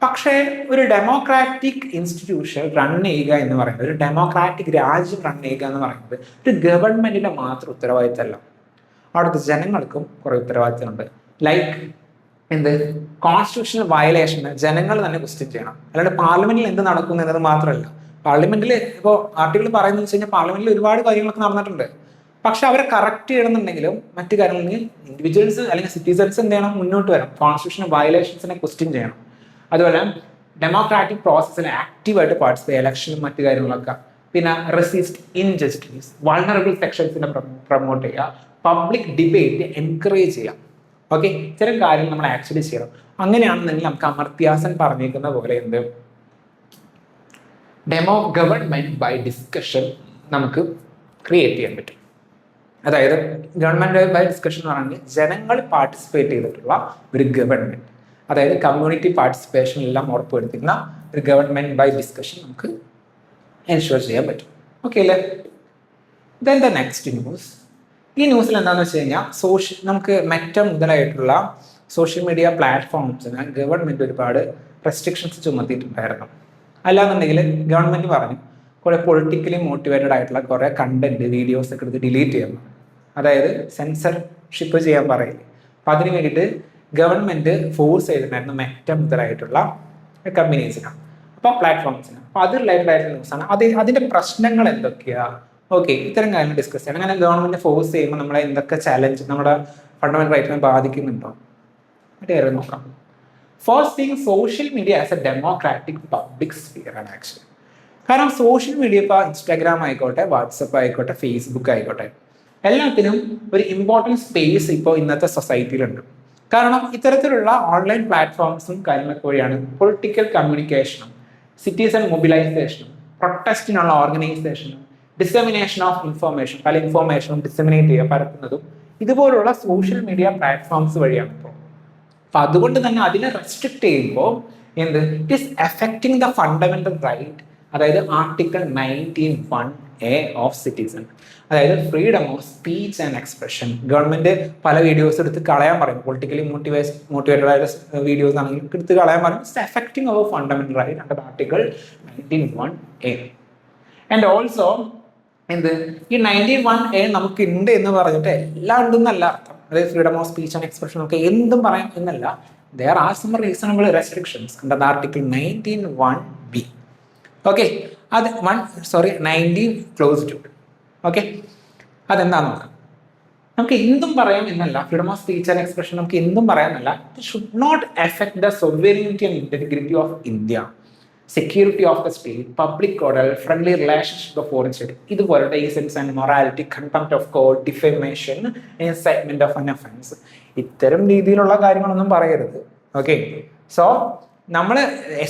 പക്ഷേ ഒരു ഡെമോക്രാറ്റിക് ഇൻസ്റ്റിറ്റ്യൂഷൻ റൺ ചെയ്യുക എന്ന് പറയുന്നത്, ഒരു ഡെമോക്രാറ്റിക് രാജ്യം റൺ ചെയ്യുക എന്ന് പറയുന്നത് ഒരു ഗവൺമെന്റിന്റെ മാത്രം ഉത്തരവാദിത്തമല്ല, അവിടുത്തെ ജനങ്ങൾക്കും കുറെ ഉത്തരവാദിത്തമുണ്ട്. ലൈക്ക് എന്ത് കോൺസ്റ്റിറ്റ്യൂഷണൽ വയലേഷന് ജനങ്ങൾ തന്നെ ക്വസ്റ്റ്യൻ ചെയ്യണം. അല്ലാണ്ട് പാർലമെന്റിൽ എന്ത് നടക്കും എന്നത് മാത്രമല്ല. പാർലമെന്റിൽ ഇപ്പോൾ ആർട്ടിക്കിൾ പറയുന്നത് വെച്ച് കഴിഞ്ഞാൽ പാർലമെന്റിൽ ഒരുപാട് കാര്യങ്ങളൊക്കെ നടന്നിട്ടുണ്ട്. പക്ഷെ അവരെ കറക്റ്റ് ചെയ്യണമെന്നുണ്ടെങ്കിലും മറ്റു കാര്യങ്ങളിൽ ഇൻഡിവിജ്വൽസ് അല്ലെങ്കിൽ സിറ്റിസൺസ് എന്ത് ചെയ്യണം, മുന്നോട്ട് വരണം, കോൺസ്റ്റിറ്റ്യൂഷണൽ വയലേഷൻസിനെ ക്വസ്റ്റ്യൻ ചെയ്യണം. അതുപോലെ ഡെമോക്രാറ്റിക് പ്രോസസ്സിൽ ആക്റ്റീവായിട്ട് പാർട്ടിസിപ്പേറ്റ്, ഇലക്ഷനും മറ്റു കാര്യങ്ങളൊക്കെ. പിന്നെ റെസിസ്റ്റ് ഇൻജസ്റ്റിസ്, വൾണറബിൾ സെക്ഷൻസിനെ പ്രൊമോട്ട് ചെയ്യുക, പബ്ലിക് ഡിബേറ്റ് എൻകറേജ് ചെയ്യുക. ഓക്കെ, ഇത്തരം കാര്യങ്ങൾ നമ്മൾ ആക്ച്വലി ചെയ്യണം. അങ്ങനെയാണെന്നുണ്ടെങ്കിൽ നമുക്ക് അമർത്യാസൻ പറഞ്ഞിരിക്കുന്ന പോലെ എന്ത് ഗവൺമെന്റ് ബൈ ഡിസ്കഷൻ നമുക്ക് ക്രിയേറ്റ് ചെയ്യാൻ പറ്റും. അതായത് ഗവൺമെന്റ് ബൈ ഡിസ്കഷൻ എന്ന് പറഞ്ഞാൽ ജനങ്ങൾ പാർട്ടിസിപ്പേറ്റ് ചെയ്തിട്ടുള്ള ഒരു ഗവൺമെന്റ്, അതായത് കമ്മ്യൂണിറ്റി പാർട്ടിസിപ്പേഷൻ എല്ലാം ഉറപ്പുവരുത്തുന്ന ഒരു ഗവൺമെന്റ് ബൈ ഡിസ്കഷൻ നമുക്ക് എൻഷുർ ചെയ്യാൻ പറ്റും. ഓക്കെ അല്ലേ? Then the next news. ഈ ന്യൂസിൽ എന്താണെന്ന് വെച്ച് കഴിഞ്ഞാൽ നമുക്ക് മെറ്റ മുതലായിട്ടുള്ള സോഷ്യൽ മീഡിയ പ്ലാറ്റ്ഫോംസിന് ഗവൺമെന്റ് ഒരുപാട് റെസ്ട്രിക്ഷൻസ് ചുമത്തിയിട്ടുണ്ടായിരുന്നു. അല്ലാന്നുണ്ടെങ്കിൽ ഗവൺമെന്റ് പറഞ്ഞു കുറെ പൊളിറ്റിക്കലി മോട്ടിവേറ്റഡ് ആയിട്ടുള്ള കുറെ കണ്ടന്റ് വീഡിയോസ് ഒക്കെ എടുത്ത് ഡിലീറ്റ് ചെയ്യണം, അതായത് സെൻസർഷിപ്പ് ചെയ്യാൻ പറയില്ലേ. അപ്പം അതിന് വേണ്ടിയിട്ട് ഗവൺമെന്റ് ഫോഴ്സ് ചെയ്തിട്ടുണ്ടായിരുന്നു മെറ്റ മുതലായിട്ടുള്ള കമ്പനീസിനാണ്, അപ്പോൾ പ്ലാറ്റ്ഫോംസിന്. അപ്പോൾ അത് റിലേറ്റഡ് ആയിട്ടുള്ള ന്യൂസാണ്. അതിന്റെ പ്രശ്നങ്ങൾ എന്തൊക്കെയാ, ഓക്കെ, ഇത്തരം കാര്യങ്ങൾ ഡിസ്കസ് ചെയ്യണം. അങ്ങനെ ഗവൺമെന്റ് ഫോഴ്സ് ചെയ്യുമ്പോൾ നമ്മളെ എന്തൊക്കെ ചാലഞ്ച് നമ്മുടെ ഫണ്ടമെന്റൽ റൈറ്റിനെ ബാധിക്കുന്നുണ്ടോ, മറ്റേ നോക്കാം. First thing, social media as A democratic public sphere ആണ് ആക്ച്വലി. കാരണം സോഷ്യൽ മീഡിയ ഇപ്പോൾ ഇൻസ്റ്റാഗ്രാം ആയിക്കോട്ടെ, വാട്സപ്പ് ആയിക്കോട്ടെ, ഫേസ്ബുക്ക് ആയിക്കോട്ടെ, എല്ലാത്തിനും ഒരു ഇമ്പോർട്ടൻറ്റ് സ്പേസ് ഇപ്പോൾ ഇന്നത്തെ സൊസൈറ്റിയിലുണ്ട്. കാരണം ഇത്തരത്തിലുള്ള ഓൺലൈൻ പ്ലാറ്റ്ഫോംസും കാര്യങ്ങളൊക്കെ വഴിയാണ് പൊളിറ്റിക്കൽ കമ്മ്യൂണിക്കേഷനും സിറ്റിസൺ മൊബിലൈസേഷനും പ്രൊട്ടസ്റ്റിനുള്ള ഓർഗനൈസേഷനും ഡിസെമിനേഷൻ ഓഫ് ഇൻഫോർമേഷൻ, പല ഇൻഫോർമേഷനും ഡിസെമിനേറ്റ് ചെയ്യുക, പരത്തുന്നതും ഇതുപോലുള്ള സോഷ്യൽ മീഡിയ പ്ലാറ്റ്ഫോംസ് വഴിയാണ് ഇപ്പോൾ. അപ്പം അതുകൊണ്ട് തന്നെ അതിനെ റെസ്ട്രിക്ട് ചെയ്യുമ്പോൾ എന്ത്, it is affecting the fundamental right, അതായത് ആർട്ടിക്കിൾ 19(1)A ഓഫ് സിറ്റിസൺ, അതായത് freedom of speech and expression. Government പല വീഡിയോസ് എടുത്ത് കളയാൻ പറയും, പൊളിറ്റിക്കലി മോട്ടിവേറ്റഡ് ആയ വീഡിയോസ് ആണെങ്കിൽ എടുത്ത് കളയാൻ പറയും. It's affecting our fundamental right under article 19(1)A. And also എന്ത്, ഈ 19(1)A നമുക്ക് ഉണ്ട് എന്ന് പറഞ്ഞിട്ട് എല്ലാം ഉണ്ടെന്നല്ല അർത്ഥം. അതായത് freedom of speech and expression ഒക്കെ എന്തും പറയാം എന്നല്ല. there are some reasonable restrictions under the article 19(1)B. Okay, അത് 19 ക്ലോസ് ടു. ഓക്കെ, അതെന്താന്ന് നോക്കാം. നമുക്ക് എന്തും പറയാം എന്നല്ല, freedom of speech and expression നമുക്ക് എന്തും പറയാമെന്നല്ല. It should not effect the sovereignty and integrity of India, security of the state, public order, friendly relationship of foreign state, ഇതുപോലുള്ള decency and morality, contempt of court, defamation, incitement of an offence, ഇത്തരം രീതിയിലുള്ള കാര്യങ്ങളൊന്നും പറയരുത്. Okay, so നമ്മൾ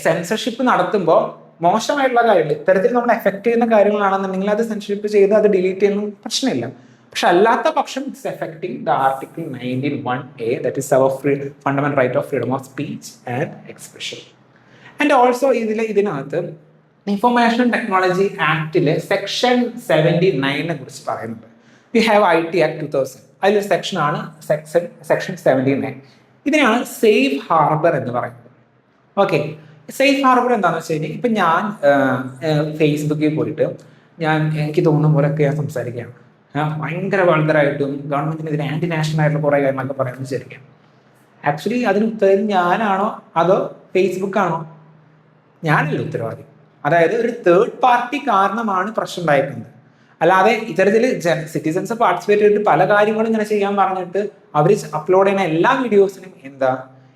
censorship നടത്തുമ്പോൾ മോശമായിട്ടുള്ള കാര്യങ്ങൾ, ഇത്തരത്തിൽ നമ്മൾ എഫക്ട് ചെയ്യുന്ന കാര്യങ്ങളാണെന്നുണ്ടെങ്കിൽ അത് സെൻസർഷിപ്പ് ചെയ്ത് അത് ഡിലീറ്റ് ചെയ്യുന്ന പ്രശ്നമില്ല. പക്ഷെ അല്ലാത്ത പക്ഷം it's affecting the article 19(1)A, that is our fundamental right of freedom of speech and expression. And also ഇതിനകത്ത് ഇൻഫർമേഷൻ ടെക്നോളജി ആക്ടിലെ സെക്ഷൻ 79 കുറിച്ച് പറയുന്നുണ്ട്. വി ഹാവ് IT Act 2000, അതിലൊരു സെക്ഷനാണ് സെക്ഷൻ 79. ഇതിനാണ് സേഫ് ഹാർബർ എന്ന് പറയുന്നത്. സേഫ് ഹാർബർ എന്താണെന്ന് വെച്ച് കഴിഞ്ഞാൽ, ഇപ്പം ഞാൻ ഫേസ്ബുക്കിൽ പോയിട്ട് എനിക്ക് തോന്നുന്ന പോലെയൊക്കെ ഞാൻ സംസാരിക്കുകയാണ്, ഭയങ്കര വൾഗറായിട്ടും ഗവൺമെന്റിനെതിരെ ആന്റി നാഷണൽ ആയിട്ടുള്ള കുറേ കാര്യങ്ങളൊക്കെ പറയാമെന്ന് വിചാരിക്കാം. ആക്ച്വലി അതിന് ഉത്തരവാദി ഞാനാണോ അതോ ഫേസ്ബുക്കാണോ? ഞാനല്ല ഉത്തരവാദി. അതായത് ഒരു തേർഡ് പാർട്ടി കാരണമാണ് പ്രശ്നം ഉണ്ടായിരിക്കുന്നത്. അല്ലാതെ ഇത്തരത്തിൽ സിറ്റിസൺസ് പാർട്ടിസിപ്പേറ്റ് ചെയ്തിട്ട് പല കാര്യങ്ങളും ഇങ്ങനെ ചെയ്യാൻ പറഞ്ഞിട്ട് അവർ അപ്ലോഡ് ചെയ്യുന്ന എല്ലാ വീഡിയോസിനും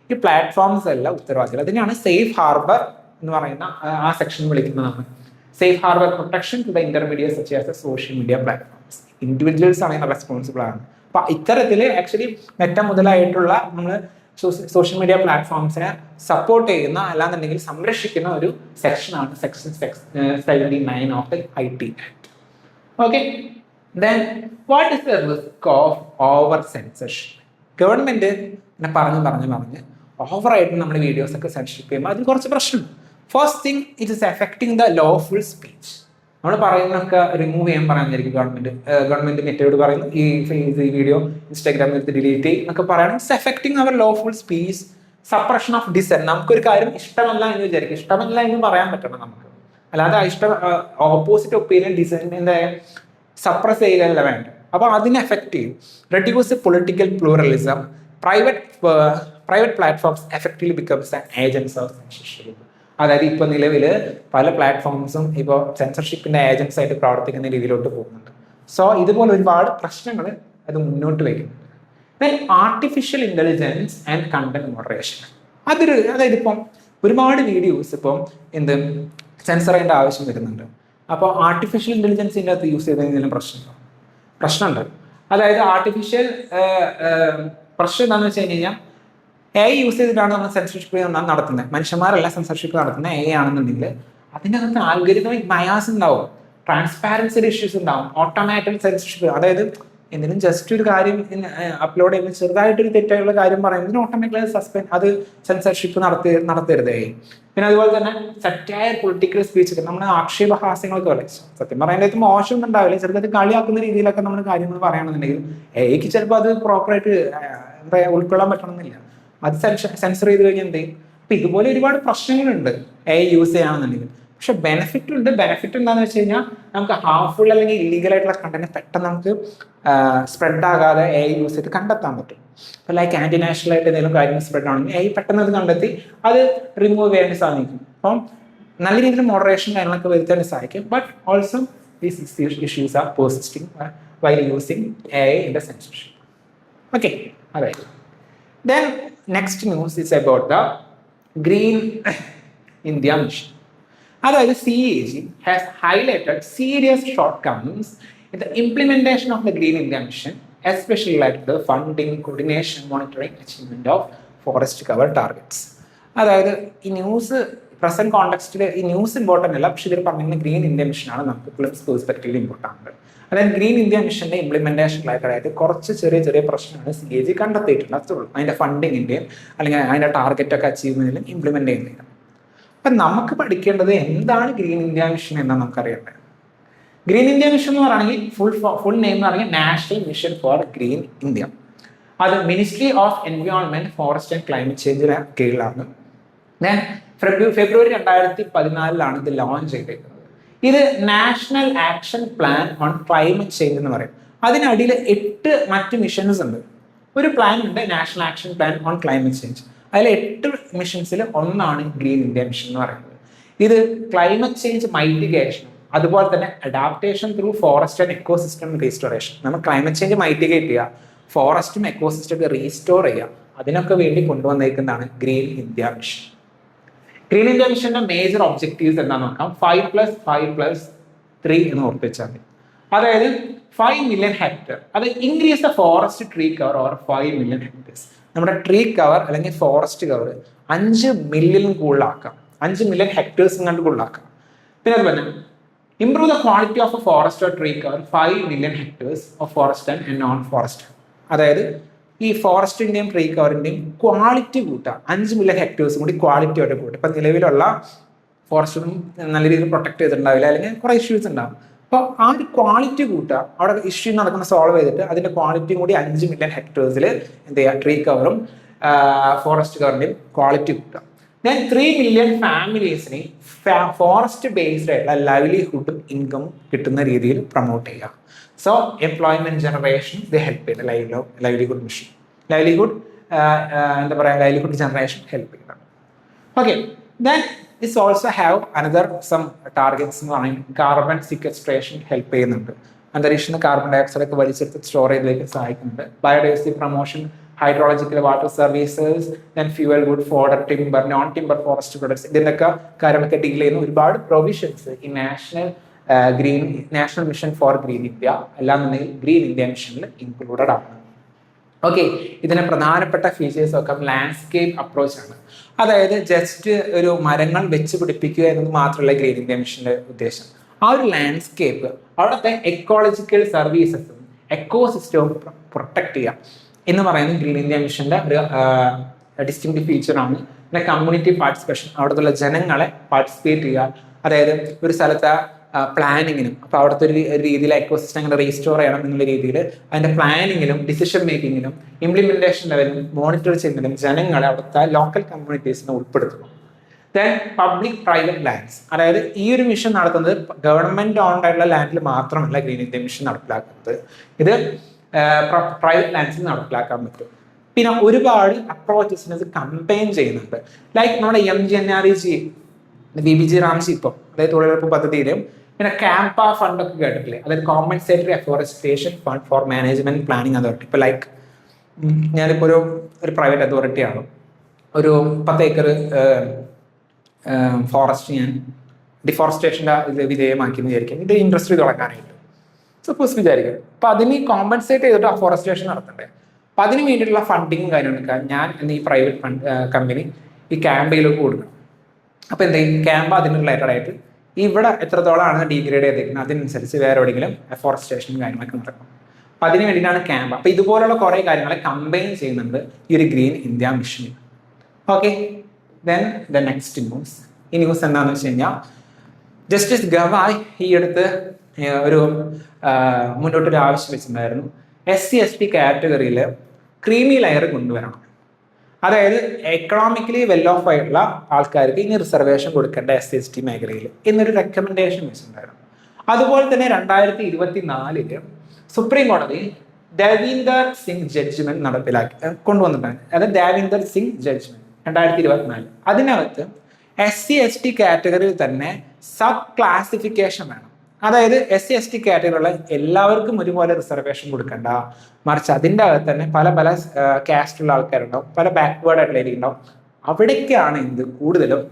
ഈ പ്ലാറ്റ്ഫോംസ് എല്ലാം ഉത്തരവാദികൾ. അതിനാണ് സേഫ് ഹാർബർ എന്ന് പറയുന്ന ആ സെക്ഷൻ വിളിക്കുന്നതാണ്. Safe harbour protection to the intermediate such as social media platforms. Individuals ആണ് റെസ്പോൺസിബിൾ ആണ്. അപ്പൊ ഇത്തരത്തിൽ ആക്ച്വലി മെറ്റ മുതലായിട്ടുള്ള നമ്മൾ സോഷ്യൽ മീഡിയ പ്ലാറ്റ്ഫോംസിനെ സപ്പോർട്ട് ചെയ്യുന്ന അല്ലാന്നുണ്ടെങ്കിൽ സംരക്ഷിക്കുന്ന ഒരു സെക്ഷനാണ് section 79 of the IT act. Okay, then what is the risk of over censorship? Government പറഞ്ഞ് ഓവറായിട്ട് നമ്മുടെ വീഡിയോസ് ഒക്കെ സെൻസർഷിപ്പ് ചെയ്യുമ്പോൾ അതിന് കുറച്ച് പ്രശ്നം. First thing, it is affecting the lawful speech. നമ്മൾ പറയുന്നതൊക്കെ റിമൂവ് ചെയ്യാൻ പറയാനായിരിക്കും ഗവൺമെന്റ് മെറ്റോഡ് പറയുന്നു, ഈ വീഡിയോ ഇൻസ്റ്റാഗ്രാമിൽ എടുത്ത് ഡിലീറ്റ് ചെയ്യും എന്നൊക്കെ പറയണം. It's affecting our lawful speech, suppression of dissent. നമുക്കൊരു കാര്യം ഇഷ്ടമല്ല എന്ന് വിചാരിക്കും, ഇഷ്ടമല്ല എന്ന് പറയാൻ പറ്റണം നമുക്ക്, അല്ലാതെ ഓപ്പോസിറ്റ് ഒപ്പീനിയൻ ഡിസെന്റിന്റെ സപ്രസ് ചെയ്യുകയല്ല വേണ്ട. അപ്പൊ അതിനെ എഫക്ട് ചെയ്യും. Reduce political pluralism. Private platforms effectively becomes an agents of censorship. അതായത് ഇപ്പൊ നിലവിൽ പല പ്ലാറ്റ്ഫോംസും ഇപ്പോൾ സെൻസർഷിപ്പിന്റെ ഏജൻസ് ആയിട്ട് പ്രവർത്തിക്കുന്ന രീതിയിലോട്ട് പോകുന്നുണ്ട്. സോ ഇതുപോലെ ഒരുപാട് പ്രശ്നങ്ങൾ അത് മുന്നോട്ട് വയ്ക്കുന്നുണ്ട്. Then artificial intelligence and content moderation. അതായത് ഇപ്പം ഒരുപാട് വീഡിയോസ് ഇപ്പം സെൻസർ ചെയ്യേണ്ട ആവശ്യം വരുന്നുണ്ട്. അപ്പോൾ ആർട്ടിഫിഷ്യൽ ഇന്റലിജൻസിൻ്റെ അകത്ത് യൂസ് ചെയ്തതിനും പ്രശ്നമുണ്ട്. അതായത് ആർട്ടിഫിഷ്യൽ പ്രശ്നം എന്താണെന്ന് വെച്ച് കഴിഞ്ഞാൽ AI യൂസ് ചെയ്തിട്ടാണ് നമ്മൾ സെൻസർഷിപ്പ് നടത്തുന്നത്. മനുഷ്യന്മാരല്ല സെൻസർഷിപ്പ് നടത്തുന്നത്, AI ആണെന്നുണ്ടെങ്കിൽ അതിനകത്ത് ആൽഗരിതമിക് ബയാസ് ഉണ്ടാവും, ട്രാൻസ്പാരൻസി ഇഷ്യൂസ് ഉണ്ടാവും, ഓട്ടോമാറ്റിക് സെൻസർഷിപ്പ്. അതായത് എന്തിനും ജസ്റ്റ് ഒരു കാര്യം അപ്ലോഡ് ചെയ്യുമ്പോൾ ചെറുതായിട്ടൊരു തെറ്റായുള്ള കാര്യം പറയുന്നതിന് ഓട്ടോമാറ്റിക്കലി അത് സെൻസർഷിപ്പ് നടത്തരുത്. പിന്നെ അതുപോലെ തന്നെ സെറ്റായർ പൊളിറ്റിക്കൽ സ്പീച്ച്, നമ്മുടെ ആക്ഷേപഹാസ്യങ്ങളൊക്കെ പറയും. സത്യം പറയുന്നത് മോശമൊന്നും ഉണ്ടാവില്ല, ചെറുതായിട്ട് കളിയാക്കുന്ന രീതിയിലൊക്കെ നമ്മൾ കാര്യങ്ങൾ പറയുകയാണെന്നുണ്ടെങ്കിൽ AIക്ക് ചിലപ്പോൾ അത് പ്രോപ്പറായിട്ട് ഉൾക്കൊള്ളാൻ പറ്റണമെന്നില്ല. അത് സെൻസർ ചെയ്ത് കഴിഞ്ഞാൽ എന്ത് ചെയ്യും? അപ്പൊ ഇതുപോലെ ഒരുപാട് പ്രശ്നങ്ങളുണ്ട് AI യൂസ് ചെയ്യുകയാണെന്നുണ്ടെങ്കിൽ. പക്ഷെ ബെനിഫിറ്റ് എന്താണെന്ന് വെച്ച് കഴിഞ്ഞാൽ നമുക്ക് ഹാർംഫുൾ അല്ലെങ്കിൽ ഇല്ലീഗൽ ആയിട്ടുള്ള കണ്ടന്റ് പെട്ടെന്ന് നമുക്ക് സ്പ്രെഡ് ആകാതെ AI യൂസ് ചെയ്ത് കണ്ടെത്താൻ പറ്റും. ഇപ്പൊ ലൈക്ക് ആന്റി നാഷണൽ ആയിട്ട് എന്തെങ്കിലും കാര്യങ്ങൾ സ്പ്രെഡ് ആണെങ്കിൽ AI പെട്ടെന്ന് അത് കണ്ടെത്തി അത് റിമൂവ് ചെയ്യാൻ സാധിക്കും. അപ്പം നല്ല രീതിയിൽ മോഡറേഷൻ കാര്യങ്ങളൊക്കെ വരുത്താൻ സാധിക്കും. But also these issues R persisting while using AI in the censorship. Okay, അതായത് then next news is about the Green India Mission. അതായത് CAG has highlighted serious shortcomings in the implementation of the Green India Mission, especially like the funding, coordination, monitoring, achievement of forest cover targets. അതായത് ഈ news present കോണ്ടെക്സ്റ്റിൽ ഈ news important അല്ല, പക്ഷെ ഇതിൽ പറഞ്ഞിരുന്ന green India മിഷനാണ് നമുക്ക് പെർസ്പെക്റ്റീവിൽ important. അതായത് green India മിഷന്റെ ഇംപ്ലിമെന്റേഷനിലായിട്ട് കുറച്ച് ചെറിയ പ്രശ്നമാണ് CAG കണ്ടെത്തിയിട്ടുണ്ട്. അതുള്ളൂ അതിന്റെ ഫണ്ടിങ്ങിന്റെയും അല്ലെങ്കിൽ അതിന്റെ ടാർഗറ്റ് ഒക്കെ അച്ചീവ് ചെയ്യുന്നതിലും ഇംപ്ലിമെന്റ് ചെയ്യുന്നതിനും. അപ്പൊ നമുക്ക് പഠിക്കേണ്ടത് എന്താണ് ഗ്രീൻ ഇന്ത്യ മിഷൻ എന്നാണ് നമുക്കറിയേണ്ടത്. ഗ്രീൻ ഇന്ത്യ മിഷൻ എന്ന് പറയുകയാണെങ്കിൽ ഫുൾ നെയിം എന്ന് പറയുന്നത് national mission for green India. അത് ministry of environment, forest and climate ചേഞ്ചിന് കീഴിലാണ്. ഞാൻ ഫെബ്രുവരി 2014 ഇത് ലോഞ്ച് ചെയ്തേക്കുന്നത്. ഇത് national action plan on climate change എന്ന് പറയും. അതിനടിയിൽ 8 മറ്റ് മിഷൻസ് ഉണ്ട്. ഒരു പ്ലാൻ ഉണ്ട്, national action plan on climate change. അതിൽ 8 മിഷൻസിൽ ഒന്നാണ് ഗ്രീൻ ഇന്ത്യ മിഷൻ എന്ന് പറയുന്നത്. ഇത് ക്ലൈമറ്റ് ചേഞ്ച് മൈറ്റിഗേഷൻ, അതുപോലെ തന്നെ adaptation through forest and ecosystem restoration. നമ്മൾ ക്ലൈമറ്റ് ചേഞ്ച് മൈറ്റിഗേറ്റ് ചെയ്യുക, ഫോറസ്റ്റും എക്കോസിസ്റ്റം ഒക്കെ റീസ്റ്റോർ ചെയ്യുക, അതിനൊക്കെ വേണ്ടി കൊണ്ടുവന്നേക്കുന്നതാണ് green India mission. Green India മിഷന്റെ മേജർ ഒബ്ജക്റ്റീവ്സ് എന്താണെന്ന് നോക്കാം. 5+5+3 എന്ന് ഓർപ്പിച്ചാൽ മതി. അതായത് 5 മില്യൺ ഹെക്ടർ, അത് increase the forest tree cover over 5 million hectares. നമ്മുടെ ട്രീ കവർ അല്ലെങ്കിൽ ഫോറസ്റ്റ് കവർ 5 മില്യൺ കൂടുതലാക്കാം, 5 മില്യൺ ഹെക്ടേഴ്സ് കണ്ട് കൂടുതലാക്കാം. പിന്നെ അതുപോലെ improve the quality of A forest or tree cover 5 million hectares of forest and non forest. അതായത് ഈ ഫോറസ്റ്റിന്റെയും tree കവറിന്റെയും quality കൂട്ടുക, 5 മില്യൺ ഹെക്ടേഴ്സ് കൂടി ക്വാളിറ്റിയോടെ കൂട്ടുക. ഇപ്പൊ നിലവിലുള്ള ഫോറസ്റ്റൊന്നും നല്ല രീതിയിൽ പ്രൊട്ടക്ട് ചെയ്തിട്ടുണ്ടാവില്ല, അല്ലെങ്കിൽ കുറെ ഇഷ്യൂസ് ഉണ്ടാവും. അപ്പോൾ ആ ഒരു ക്വാളിറ്റി കൂട്ടുക, അവിടെ ഇഷ്യൂ നടക്കുന്ന സോൾവ് ചെയ്തിട്ട് അതിന്റെ ക്വാളിറ്റിയും കൂടി 5 മില്യൺ ഹെക്ടേഴ്സിൽ എന്ത് ചെയ്യുക, ട്രീ കവറും ഫോറസ്റ്റ് കവറിന്റെയും ക്വാളിറ്റി കൂട്ടുക. ദെൻ 3 മില്യൺ ഫാമിലീസിന് ഫോറസ്റ്റ് ബേസ്ഡ് ആയിട്ടുള്ള ലൈവ്ലിഹുഡും ഇൻകമും കിട്ടുന്ന രീതിയിൽ പ്രൊമോട്ട് ചെയ്യുക. സോ എംപ്ലോയ്മെന്റ് ജനറേഷൻ ഇത് ഹെൽപ്പ് ചെയ്യുന്നത് livelihood mission, livelihood generation help ചെയ്യുന്നത്. Okay, then this also have another some targets എന്ന് പറയുന്നത് കാർബൺ സിക്വസ്ട്രേഷൻ ഹെൽപ്പ് ചെയ്യുന്നുണ്ട്. അന്തരീക്ഷത്തിൽ കാർബൺ ഡയോക്സൈഡ് ഒക്കെ വലിച്ചെടുത്ത് സ്റ്റോറേജിലേക്ക് സഹായിക്കുന്നുണ്ട്. Biodiversity promotion, hydrological water services, then fuel wood, fodder, timber, non-timber forest products. ഇതിൻ്റെയൊക്കെ കാര്യങ്ങളൊക്കെ ഡീൽ ചെയ്യുന്ന ഒരുപാട് പ്രൊവിഷൻസ് ഈ national mission for green India അല്ലാന്നുണ്ടെങ്കിൽ ഗ്രീൻ ഇന്ത്യ മിഷനിൽ ഇൻക്ലൂഡഡ് ആണ്. ഓക്കെ, ഇതിന്റെ പ്രധാനപ്പെട്ട ഫീച്ചേഴ്സ് ഒക്കെ ലാൻഡ്സ്കേപ്പ് അപ്രോച്ച് ആണ്. അതായത് ജസ്റ്റ് ഒരു മരങ്ങൾ വെച്ച് പിടിപ്പിക്കുക എന്നത് മാത്രമല്ല ഗ്രീൻ ഇന്ത്യ മിഷന്റെ ഉദ്ദേശം. ആ ഒരു ലാൻഡ്സ്കേപ്പ്, അവിടുത്തെ എക്കോളജിക്കൽ സർവീസസും എക്കോസിസ്റ്റവും പ്രൊട്ടക്ട് ചെയ്യുക എന്ന് പറയുന്നത് ഗ്രീൻ ഇന്ത്യ മിഷന്റെ ഒരു ഡിസ്റ്റിങ്ക്റ്റ് ഫീച്ചറാണ്. പിന്നെ കമ്മ്യൂണിറ്റി പാർട്ടിസിപ്പേഷൻ, അവിടുത്തെ ജനങ്ങളെ പാർട്ടിസിപ്പേറ്റ് ചെയ്യുക. അതായത് ഒരു സ്ഥലത്തെ പ്ലാനിങ്ങിനും, അപ്പോൾ അവിടുത്തെ ഒരു രീതിയിൽ എക്കോസിസ്റ്റം അങ്ങനെ റീസ്റ്റോർ ചെയ്യണം എന്നുള്ള രീതിയിൽ അതിൻ്റെ പ്ലാനിങ്ങിലും ഡിസിഷൻ മേക്കിങ്ങിലും ഇംപ്ലിമെന്റേഷൻ ലെവലിലും മോണിറ്റർ ചെയ്യുന്നതിലും ജനങ്ങളെ അവിടുത്തെ ലോക്കൽ കമ്മ്യൂണിറ്റീസിനെ ഉൾപ്പെടുത്തുന്നു. ദെൻ പബ്ലിക് പ്രൈവറ്റ് ലാൻഡ്സ്, അതായത് ഈ ഒരു മിഷൻ നടത്തുന്നത് ഗവൺമെന്റ് ഓൺഡ് ആയിട്ടുള്ള ലാൻഡിൽ മാത്രമല്ല ഗ്രീൻ ഇന്ത്യ മിഷൻ നടപ്പിലാക്കുന്നത്, ഇത് പ്രൈവറ്റ് ലാൻഡ്സിൽ നടപ്പിലാക്കാൻ പറ്റും. പിന്നെ ഒരുപാട് അപ്രോച്ചസിന് ഇത് കമ്പൈൻ ചെയ്യുന്നുണ്ട്. ലൈക്ക് നമ്മുടെ MGNREG, BBG റാംജി ഇപ്പം, അതായത് തൊഴിലുറപ്പ് പദ്ധതിയിലും പിന്നെ ക്യാമ്പ ഫണ്ട് ഒക്കെ കേട്ടിട്ടില്ലേ, അതായത് compensatory afforestation fund four management planning authority. ഇപ്പൊ ലൈക്ക് ഞാനിപ്പോൾ ഒരു പ്രൈവറ്റ് അതോറിറ്റിയാണ്, ഒരു 10 ഏക്കർ ഫോറസ്റ്റ് ഞാൻ ഡിഫോറസ്റ്റേഷൻ്റെ ഇത് വിധേയമാക്കി എന്ന് വിചാരിക്കും, ഇത് ഇൻഡസ്ട്രി തുടങ്ങാനായിട്ട് സപ്പോസ് വിചാരിക്കും. അപ്പൊ അതിന് കോമ്പൻസേറ്റ് ചെയ്തിട്ട് അഫോറസ്റ്റേഷൻ നടത്തണ്ടേ, അപ്പൊ അതിന് വേണ്ടിയിട്ടുള്ള ഫണ്ടിങ്ങും കാര്യങ്ങളൊക്കെ ഞാൻ ഈ പ്രൈവറ്റ് ഫണ്ട് കമ്പനി ഈ ക്യാമ്പയിലേക്ക് കൊടുക്കണം. അപ്പൊ എന്ത് ചെയ്യും, ക്യാമ്പ് അതിന് റിലേറ്റഡ് ആയിട്ട് ഇവിടെ എത്രത്തോളമാണ് ഡീഗ്രേഡ് ചെയ്തിരിക്കുന്നത് അതിനനുസരിച്ച് വേറെ എവിടെയെങ്കിലും അഫോറസ്റ്റേഷനും കാര്യങ്ങളൊക്കെ നടക്കും. അപ്പൊ അതിന് വേണ്ടിയിട്ടാണ് ക്യാമ്പ്. അപ്പൊ ഇതുപോലുള്ള കുറെ കാര്യങ്ങളെ കമ്പൈൻ ചെയ്യുന്നുണ്ട് ഈ ഒരു green India mission. Okay, then the next news. ഈ ന്യൂസ് എന്താണെന്ന് വെച്ച് കഴിഞ്ഞാൽ ജസ്റ്റിസ് ഗവായ് ഈ അടുത്ത് ഒരു മുന്നോട്ടൊരു ആവശ്യം വെച്ചിട്ടുണ്ടായിരുന്നു, SC/ST കാറ്റഗറിയിൽ ക്രീമി ലെയർ കൊണ്ടുവരണം. അതായത് എക്കണോമിക്കലി വെൽ ഓഫ് ആയിട്ടുള്ള ആൾക്കാർക്ക് ഇനി റിസർവേഷൻ കൊടുക്കേണ്ട SC/ST മേഖലയിൽ എന്നൊരു റെക്കമെൻഡേഷൻ വെച്ചിട്ടുണ്ടായിരുന്നു. അതുപോലെ തന്നെ 2024 സുപ്രീം കോടതി ദേവീന്ദർ സിംഗ് ജഡ്ജ്മെന്റ് കൊണ്ടുവന്നിട്ടുണ്ട്. അതായത് ദേവീന്ദർ സിംഗ് ജഡ്ജ്മെന്റ് 2024. അതിനകത്ത് SC/ST കാറ്റഗറിയിൽ തന്നെ സബ് ക്ലാസിഫിക്കേഷൻ വേണം. അതായത് SC/ST കാറ്റഗറിയുള്ള എല്ലാവർക്കും ഒരുപോലെ റിസർവേഷൻ കൊടുക്കണ്ട, മറിച്ച് അതിൻ്റെ അകത്ത് തന്നെ പല പല കാസ്റ്റുള്ള ആൾക്കാരുണ്ടാവും, പല ബാക്ക്വേർഡ് ആയിട്ടുള്ള ഏരിയ ഉണ്ടാവും. അവിടേക്കാണ് എന്ത് കൂടുതലും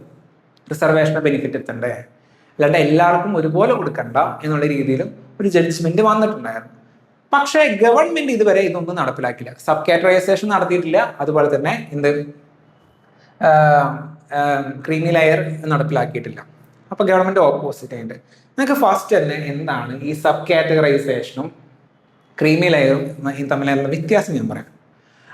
റിസർവേഷൻ്റെ ബെനിഫിറ്റ് എത്തണ്ടേ, അല്ലാണ്ട് എല്ലാവർക്കും ഒരുപോലെ കൊടുക്കണ്ട എന്നുള്ള രീതിയിലും ഒരു ജഡ്ജ്മെന്റ് വന്നിട്ടുണ്ടായിരുന്നു. പക്ഷേ ഗവൺമെന്റ് ഇതുവരെ ഇതൊന്നും നടപ്പിലാക്കില്ല, സബ് കാറ്റഗറൈസേഷൻ നടത്തിയിട്ടില്ല, അതുപോലെ തന്നെ എന്ത് ക്രീമി ലെയർ നടപ്പിലാക്കിയിട്ടില്ല. അപ്പൊ ഗവൺമെന്റ് ഓപ്പോസിറ്റ് ആയിട്ട് നിങ്ങൾക്ക് ഫസ്റ്റ് തന്നെ എന്താണ് ഈ സബ് കാറ്റഗറൈസേഷനും ക്രീമി ലെയറും തമ്മിലുള്ള വ്യത്യാസം ഞാൻ പറയാം.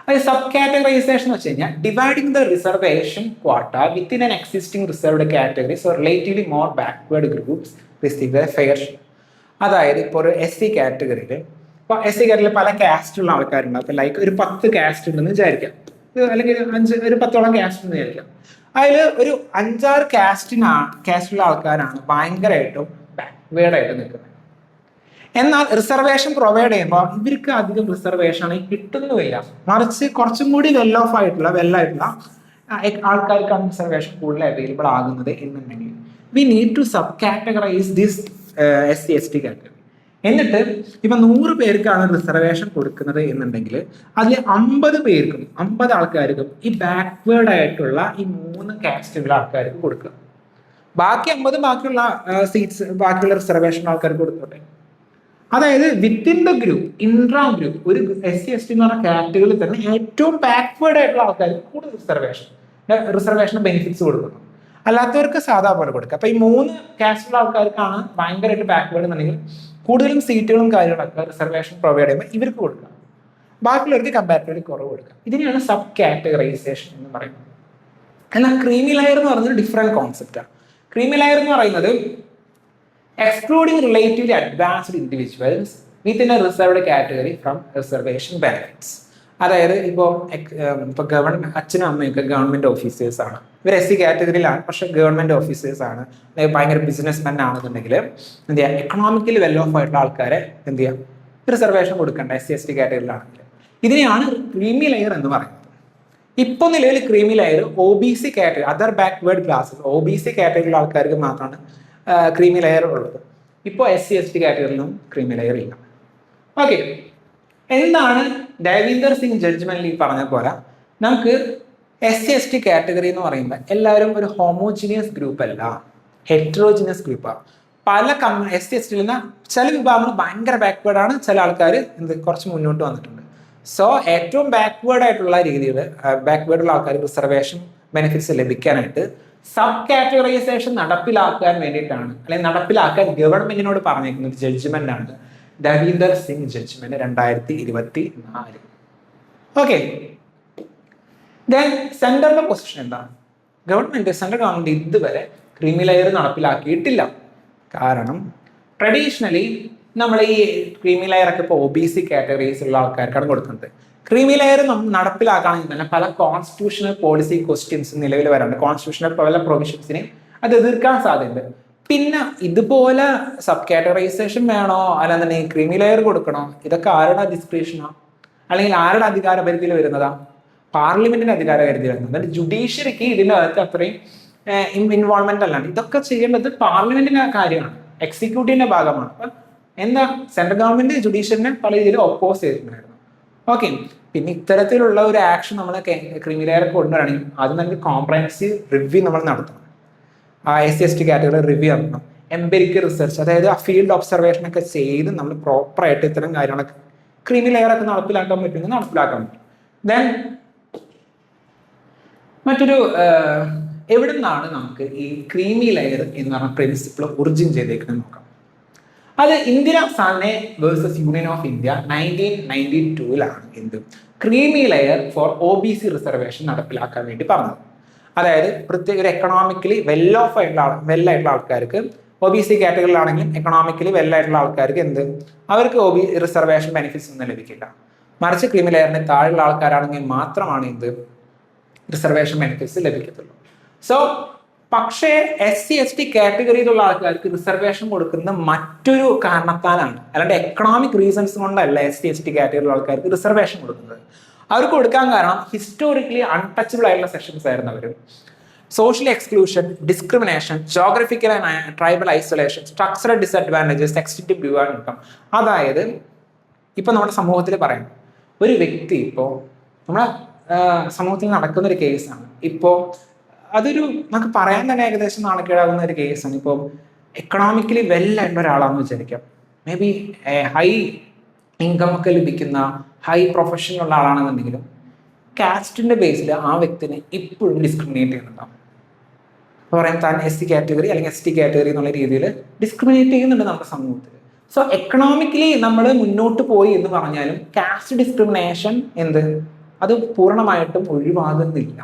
അത് സബ് കാറ്റഗറൈസേഷൻ എന്ന് വെച്ച് കഴിഞ്ഞാൽ dividing the reservation quota within an existing reserved categories or relatively more backward groups receive A fair share. അതായത് ഇപ്പോൾ ഒരു SC കാറ്റഗറിയിൽ, ഇപ്പോൾ SC കാറ്റഗറിയിൽ പല കാസ്റ്റുള്ള ആൾക്കാരുണ്ടാവും. അപ്പോൾ ലൈക്ക് ഒരു 10 കാസ്റ്റ് ഉണ്ടെന്ന് വിചാരിക്കാം, അല്ലെങ്കിൽ ഒരു 10ഓളം കാസ്റ്റ് ഉണ്ടെന്ന് വിചാരിക്കാം. അതിൽ ഒരു 5-6 കാസ്റ്റുള്ള ആൾക്കാരാണ് ഭയങ്കരമായിട്ടും ബാക്ക്വേർഡ് ആയിട്ട് നിൽക്കുന്നത്. എന്നാൽ റിസർവേഷൻ പ്രൊവൈഡ് ചെയ്യുമ്പോൾ ഇവർക്ക് അധികം റിസർവേഷൻ കിട്ടുന്നുമില്ല, മറിച്ച് കുറച്ചും കൂടി വെല്ലായിട്ടുള്ള ആൾക്കാർക്കാണ് റിസർവേഷൻ കൂടുതൽ അവൈലബിൾ ആകുന്നത് എന്നുണ്ടെങ്കിൽ we need to subcategorise this SC/ST category. എന്നിട്ട് ഇപ്പൊ 100 പേർക്കാണ് റിസർവേഷൻ കൊടുക്കുന്നത് എന്നുണ്ടെങ്കിൽ അതിൽ 50 ആൾക്കാർക്കും ഈ ബാക്ക്വേർഡ് ആയിട്ടുള്ള ഈ 3 കാസ്റ്റുള്ള ആൾക്കാർക്ക് കൊടുക്കുക. ബാക്കി 50 ബാക്കിയുള്ള സീറ്റ്സ് ബാക്കിയുള്ള റിസർവേഷൻ ആൾക്കാർക്ക് കൊടുത്തോട്ടെ. അതായത് within the group, intra group, ഒരു SC/ST എന്ന് പറഞ്ഞ കാറ്റഗറിയിൽ തന്നെ ഏറ്റവും ബാക്ക്വേർഡ് ആയിട്ടുള്ള ആൾക്കാർക്ക് കൂടുതൽ റിസർവേഷൻ ബെനിഫിറ്റ്സ് കൊടുക്കുന്നു, അല്ലാത്തവർക്ക് സാധാ പോലെ കൊടുക്കുക. അപ്പൊ ഈ 3 കാസ്റ്റുള്ള ആൾക്കാർക്കാണ് ഭയങ്കരമായിട്ട് ബാക്ക്വേർഡ് എന്നുണ്ടെങ്കിൽ കൂടുതലും സീറ്റുകളും കാര്യങ്ങളൊക്കെ റിസർവേഷൻ പ്രൊവൈഡ് ചെയ്യുമ്പോൾ ഇവർക്ക് കൊടുക്കുക, ബാക്കിയുള്ളവർക്ക് കമ്പാരിറ്റീവ്ലി കുറവ് കൊടുക്കുക. ഇതിനെയാണ് സബ് കാറ്റഗറൈസേഷൻ എന്ന് പറയുന്നത്. എന്നാൽ ക്രീമി ലെയർ എന്ന് പറയുന്നത് ഡിഫറെന്റ് കോൺസെപ്റ്റാണ്. ക്രീമി ലെയർ എന്ന് പറയുന്നത് excluding relatively advanced individuals within A reserved category from reservation benefits. അതായത് ഇപ്പോൾ അച്ഛനും അമ്മയൊക്കെ ഗവൺമെന്റ് ഓഫീസേഴ്സ് ആണ്, ഇവർ SC കാറ്റഗറിയിലാണ്, പക്ഷെ ഗവൺമെന്റ് ഓഫീസേഴ്സ് ആണ്, ഭയങ്കര ബിസിനസ്മെൻ ആണെന്നുണ്ടെങ്കിൽ എന്ത് ചെയ്യുക, എക്കണോമിക്കലി വെൽ ഓഫ് ആയിട്ടുള്ള ആൾക്കാരെ എന്ത് ചെയ്യാം, റിസർവേഷൻ കൊടുക്കേണ്ട SC/ST കാറ്റഗറിയിലാണെങ്കിൽ. ഇതിനെയാണ് ക്രീമി ലെയർ എന്ന് പറയുന്നത്. ഇപ്പോൾ നിലവിൽ creamy layer OBC category, other backward classes, OBC കാറ്റഗറിയിലുള്ള ആൾക്കാർക്ക് മാത്രമാണ് ക്രീമി ലെയർ ഉള്ളത്. ഇപ്പോൾ SC/ST കാറ്റഗറിയിലും ക്രീമി ലെയർ ഇല്ല. ഓക്കെ, എന്താണ് ദേവീന്ദർ സിംഗ് ജഡ്ജ്മെന്റിൽ പറഞ്ഞ പോലെ നമുക്ക് SC/ST കാറ്റഗറി എന്ന് പറയുമ്പോൾ എല്ലാവരും ഒരു ഹോമോജിനിയസ് ഗ്രൂപ്പ് അല്ല, ഹെറ്ററോജിനിയസ് ഗ്രൂപ്പാണ്. പല SC/ST ചില വിഭാഗങ്ങൾ ഭയങ്കര ബാക്ക്വേർഡ് ആണ്, ചില ആൾക്കാർ കുറച്ച് മുന്നോട്ട് വന്നിട്ടുണ്ട്. സോ ഏറ്റവും ബാക്ക്വേർഡ് ആയിട്ടുള്ള രീതിയിൽ ബാക്ക്വേർഡുള്ള ആൾക്കാർക്ക് റിസർവേഷൻ ബെനിഫിറ്റ്സ് ലഭിക്കാനായിട്ട് സബ് കാറ്റഗറൈസേഷൻ നടപ്പിലാക്കാൻ വേണ്ടിയിട്ടാണ്, അല്ലെങ്കിൽ നടപ്പിലാക്കാൻ ഗവൺമെന്റിനോട് പറഞ്ഞിരിക്കുന്ന ഒരു ജഡ്ജ്മെന്റ് ആണ് Davinder Singh judgment 2024. Okay, then സെൻട്രലിന്റെ പൊസിഷൻ എന്താണ്? സെൻട്രൽ ഗവൺമെന്റ് ഇതുവരെ ക്രീമി ലെയർ നടപ്പിലാക്കിയിട്ടില്ല. കാരണം ട്രഡീഷണലി നമ്മൾ ഈ ക്രീമി ലെയർ ഒക്കെ ഇപ്പോൾ OBC കാറ്റഗറീസ് ഉള്ള ആൾക്കാർക്കാണ് കൊടുക്കുന്നത്. ക്രീമി ലെയർ നടപ്പിലാക്കുകയാണെങ്കിൽ തന്നെ പല കോൺസ്റ്റിറ്റ്യൂഷണൽ പോളിസി ക്വസ്റ്റ്യൻസ് നിലവിൽ വരാറുണ്ട്. കോൺസ്റ്റിറ്റ്യൂഷണൽ പല പ്രൊവിഷൻസിനെ അത് എതിർക്കാൻ സാധ്യതയുണ്ട്. പിന്നെ ഇതുപോലെ സബ് കാറ്റഗറൈസേഷൻ വേണോ അല്ലാന്നുണ്ടെങ്കിൽ ക്രീമി ലെയർ കൊടുക്കണോ, ഇതൊക്കെ ആരുടെ ഡിസ്ക്രിപ്ഷനോ അല്ലെങ്കിൽ ആരുടെ അധികാര പരിധിയിൽ വരുന്നതാ? പാർലമെന്റിന്റെ അധികാര പരിധി വരുന്നത്. ജുഡീഷ്യറിക്ക് ഇതിന്റെ അകത്ത് അത്രയും ഇൻവോൾവ്മെന്റ് അല്ലാണ്ട് ഇതൊക്കെ ചെയ്യേണ്ടത് പാർലമെന്റിന്റെ കാര്യമാണ്, എക്സിക്യൂട്ടീവിന്റെ ഭാഗമാണ്. അപ്പൊ എന്താ സെൻട്രൽ ഗവൺമെന്റ് ജുഡീഷ്യറിനെ പല രീതിയിൽ ഒപ്പോസ് ചെയ്തിട്ടുണ്ടായിരുന്നു. ഓക്കെ, പിന്നെ ഇത്തരത്തിലുള്ള ഒരു ആക്ഷൻ നമ്മൾ ക്രീമി ലെയർ കൊണ്ടുവരാണെങ്കിൽ ആദ്യം നമുക്ക് കോംപ്രഹെൻസീവ് റിവ്യൂ നമ്മൾ നടത്തണം. SC/ST കാറ്റഗറി റിവ്യൂ നടത്തണം. എംപിരിക്കൽ റിസർച്ച്, അതായത് ആ ഫീൽഡ് ഒബ്സർവേഷൻ ഒക്കെ ചെയ്ത് നമ്മൾ പ്രോപ്പറായിട്ട് ഇത്തരം കാര്യങ്ങളൊക്കെ ക്രീമി ലെയർ ഒക്കെ നടപ്പിലാക്കാൻ പറ്റുമെങ്കിൽ നടപ്പിലാക്കാൻ പറ്റും. ദെൻ മറ്റൊരു എവിടെ നിന്നാണ് നമുക്ക് ഈ ക്രീമി ലെയർ എന്ന് പറഞ്ഞ പ്രിൻസിപ്പിൾ ഒറിജിൻ ചെയ്തേക്കുന്നത് നോക്കാം. അത് Indira Sawhney versus union of India 1992 എന്ത് creamy layer for OBC reservation നടപ്പിലാക്കാൻ വേണ്ടി പറഞ്ഞത്. അതായത് പ്രത്യേക ഒരു എക്കണോമിക്കലി വെല്ലായിട്ടുള്ള ആൾക്കാർക്ക് OBC കാറ്റഗറിയിലാണെങ്കിലും എക്കണോമിക്കലി വെല്ലായിട്ടുള്ള ആൾക്കാർക്ക് അവർക്ക് റിസർവേഷൻ ബെനിഫിറ്റ്സ് ഒന്നും ലഭിക്കില്ല. മറിച്ച് ക്രീമി ലെയറിന് താഴെയുള്ള ആൾക്കാരാണെങ്കിൽ മാത്രമാണ് റിസർവേഷൻ ബെനിഫിറ്റ്സ് ലഭിക്കത്തുള്ളൂ. സോ പക്ഷേ SC/ST കാറ്റഗറിയിലുള്ള ആൾക്കാർക്ക് റിസർവേഷൻ കൊടുക്കുന്ന മറ്റൊരു കാരണത്താലാണ്, അല്ലാണ്ട് എക്കണോമിക് റീസൺസ് കൊണ്ടല്ല SC/ST കാറ്റഗറിയിലുള്ള ആൾക്കാർക്ക് റിസർവേഷൻ കൊടുക്കുന്നത്. അവർക്ക് കൊടുക്കാൻ കാരണം ഹിസ്റ്റോറിക്കലി അൺടച്ചബിൾ ആയിട്ടുള്ള സെക്ഷൻസ് ആയിരുന്നു അവർ. Social exclusion, discrimination, geographical and tribal isolation, structural disadvantages, extensive divan income. അതായത് ഇപ്പൊ നമ്മുടെ സമൂഹത്തിൽ പറയാം, ഒരു വ്യക്തി ഇപ്പോൾ നമ്മുടെ സമൂഹത്തിൽ നടക്കുന്ന ഒരു കേസാണ്. ഇപ്പോൾ അതൊരു നമുക്ക് പറയാൻ തന്നെ ഏകദേശം നാണക്കേടാകുന്ന ഒരു കേസാണ്. ഇപ്പോൾ എക്കണോമിക്കലി വെല്ലായിട്ടുള്ള ഒരാളാണെന്ന് വിചാരിക്കാം, മേ ബി ഹൈ ഇൻകം ഒക്കെ ലഭിക്കുന്ന ഹൈ പ്രൊഫഷനുള്ള ആളാണെന്നുണ്ടെങ്കിലും കാസ്റ്റിന്റെ ബേസിൽ ആ വ്യക്തിനെ ഇപ്പോഴും ഡിസ്ക്രിമിനേറ്റ് ചെയ്യുന്നുണ്ടാവും. ഇപ്പോൾ പറയാം, താൻ SC കാറ്റഗറി അല്ലെങ്കിൽ ST കാറ്റഗറി എന്നുള്ള രീതിയിൽ ഡിസ്ക്രിമിനേറ്റ് ചെയ്യുന്നുണ്ട് നമ്മുടെ സമൂഹത്തിൽ. സോ എക്കണോമിക്കലി നമ്മൾ മുന്നോട്ട് പോയി എന്ന് പറഞ്ഞാലും കാസ്റ്റ് ഡിസ്ക്രിമിനേഷൻ അത് പൂർണ്ണമായിട്ടും ഒഴിവാകുന്നില്ല.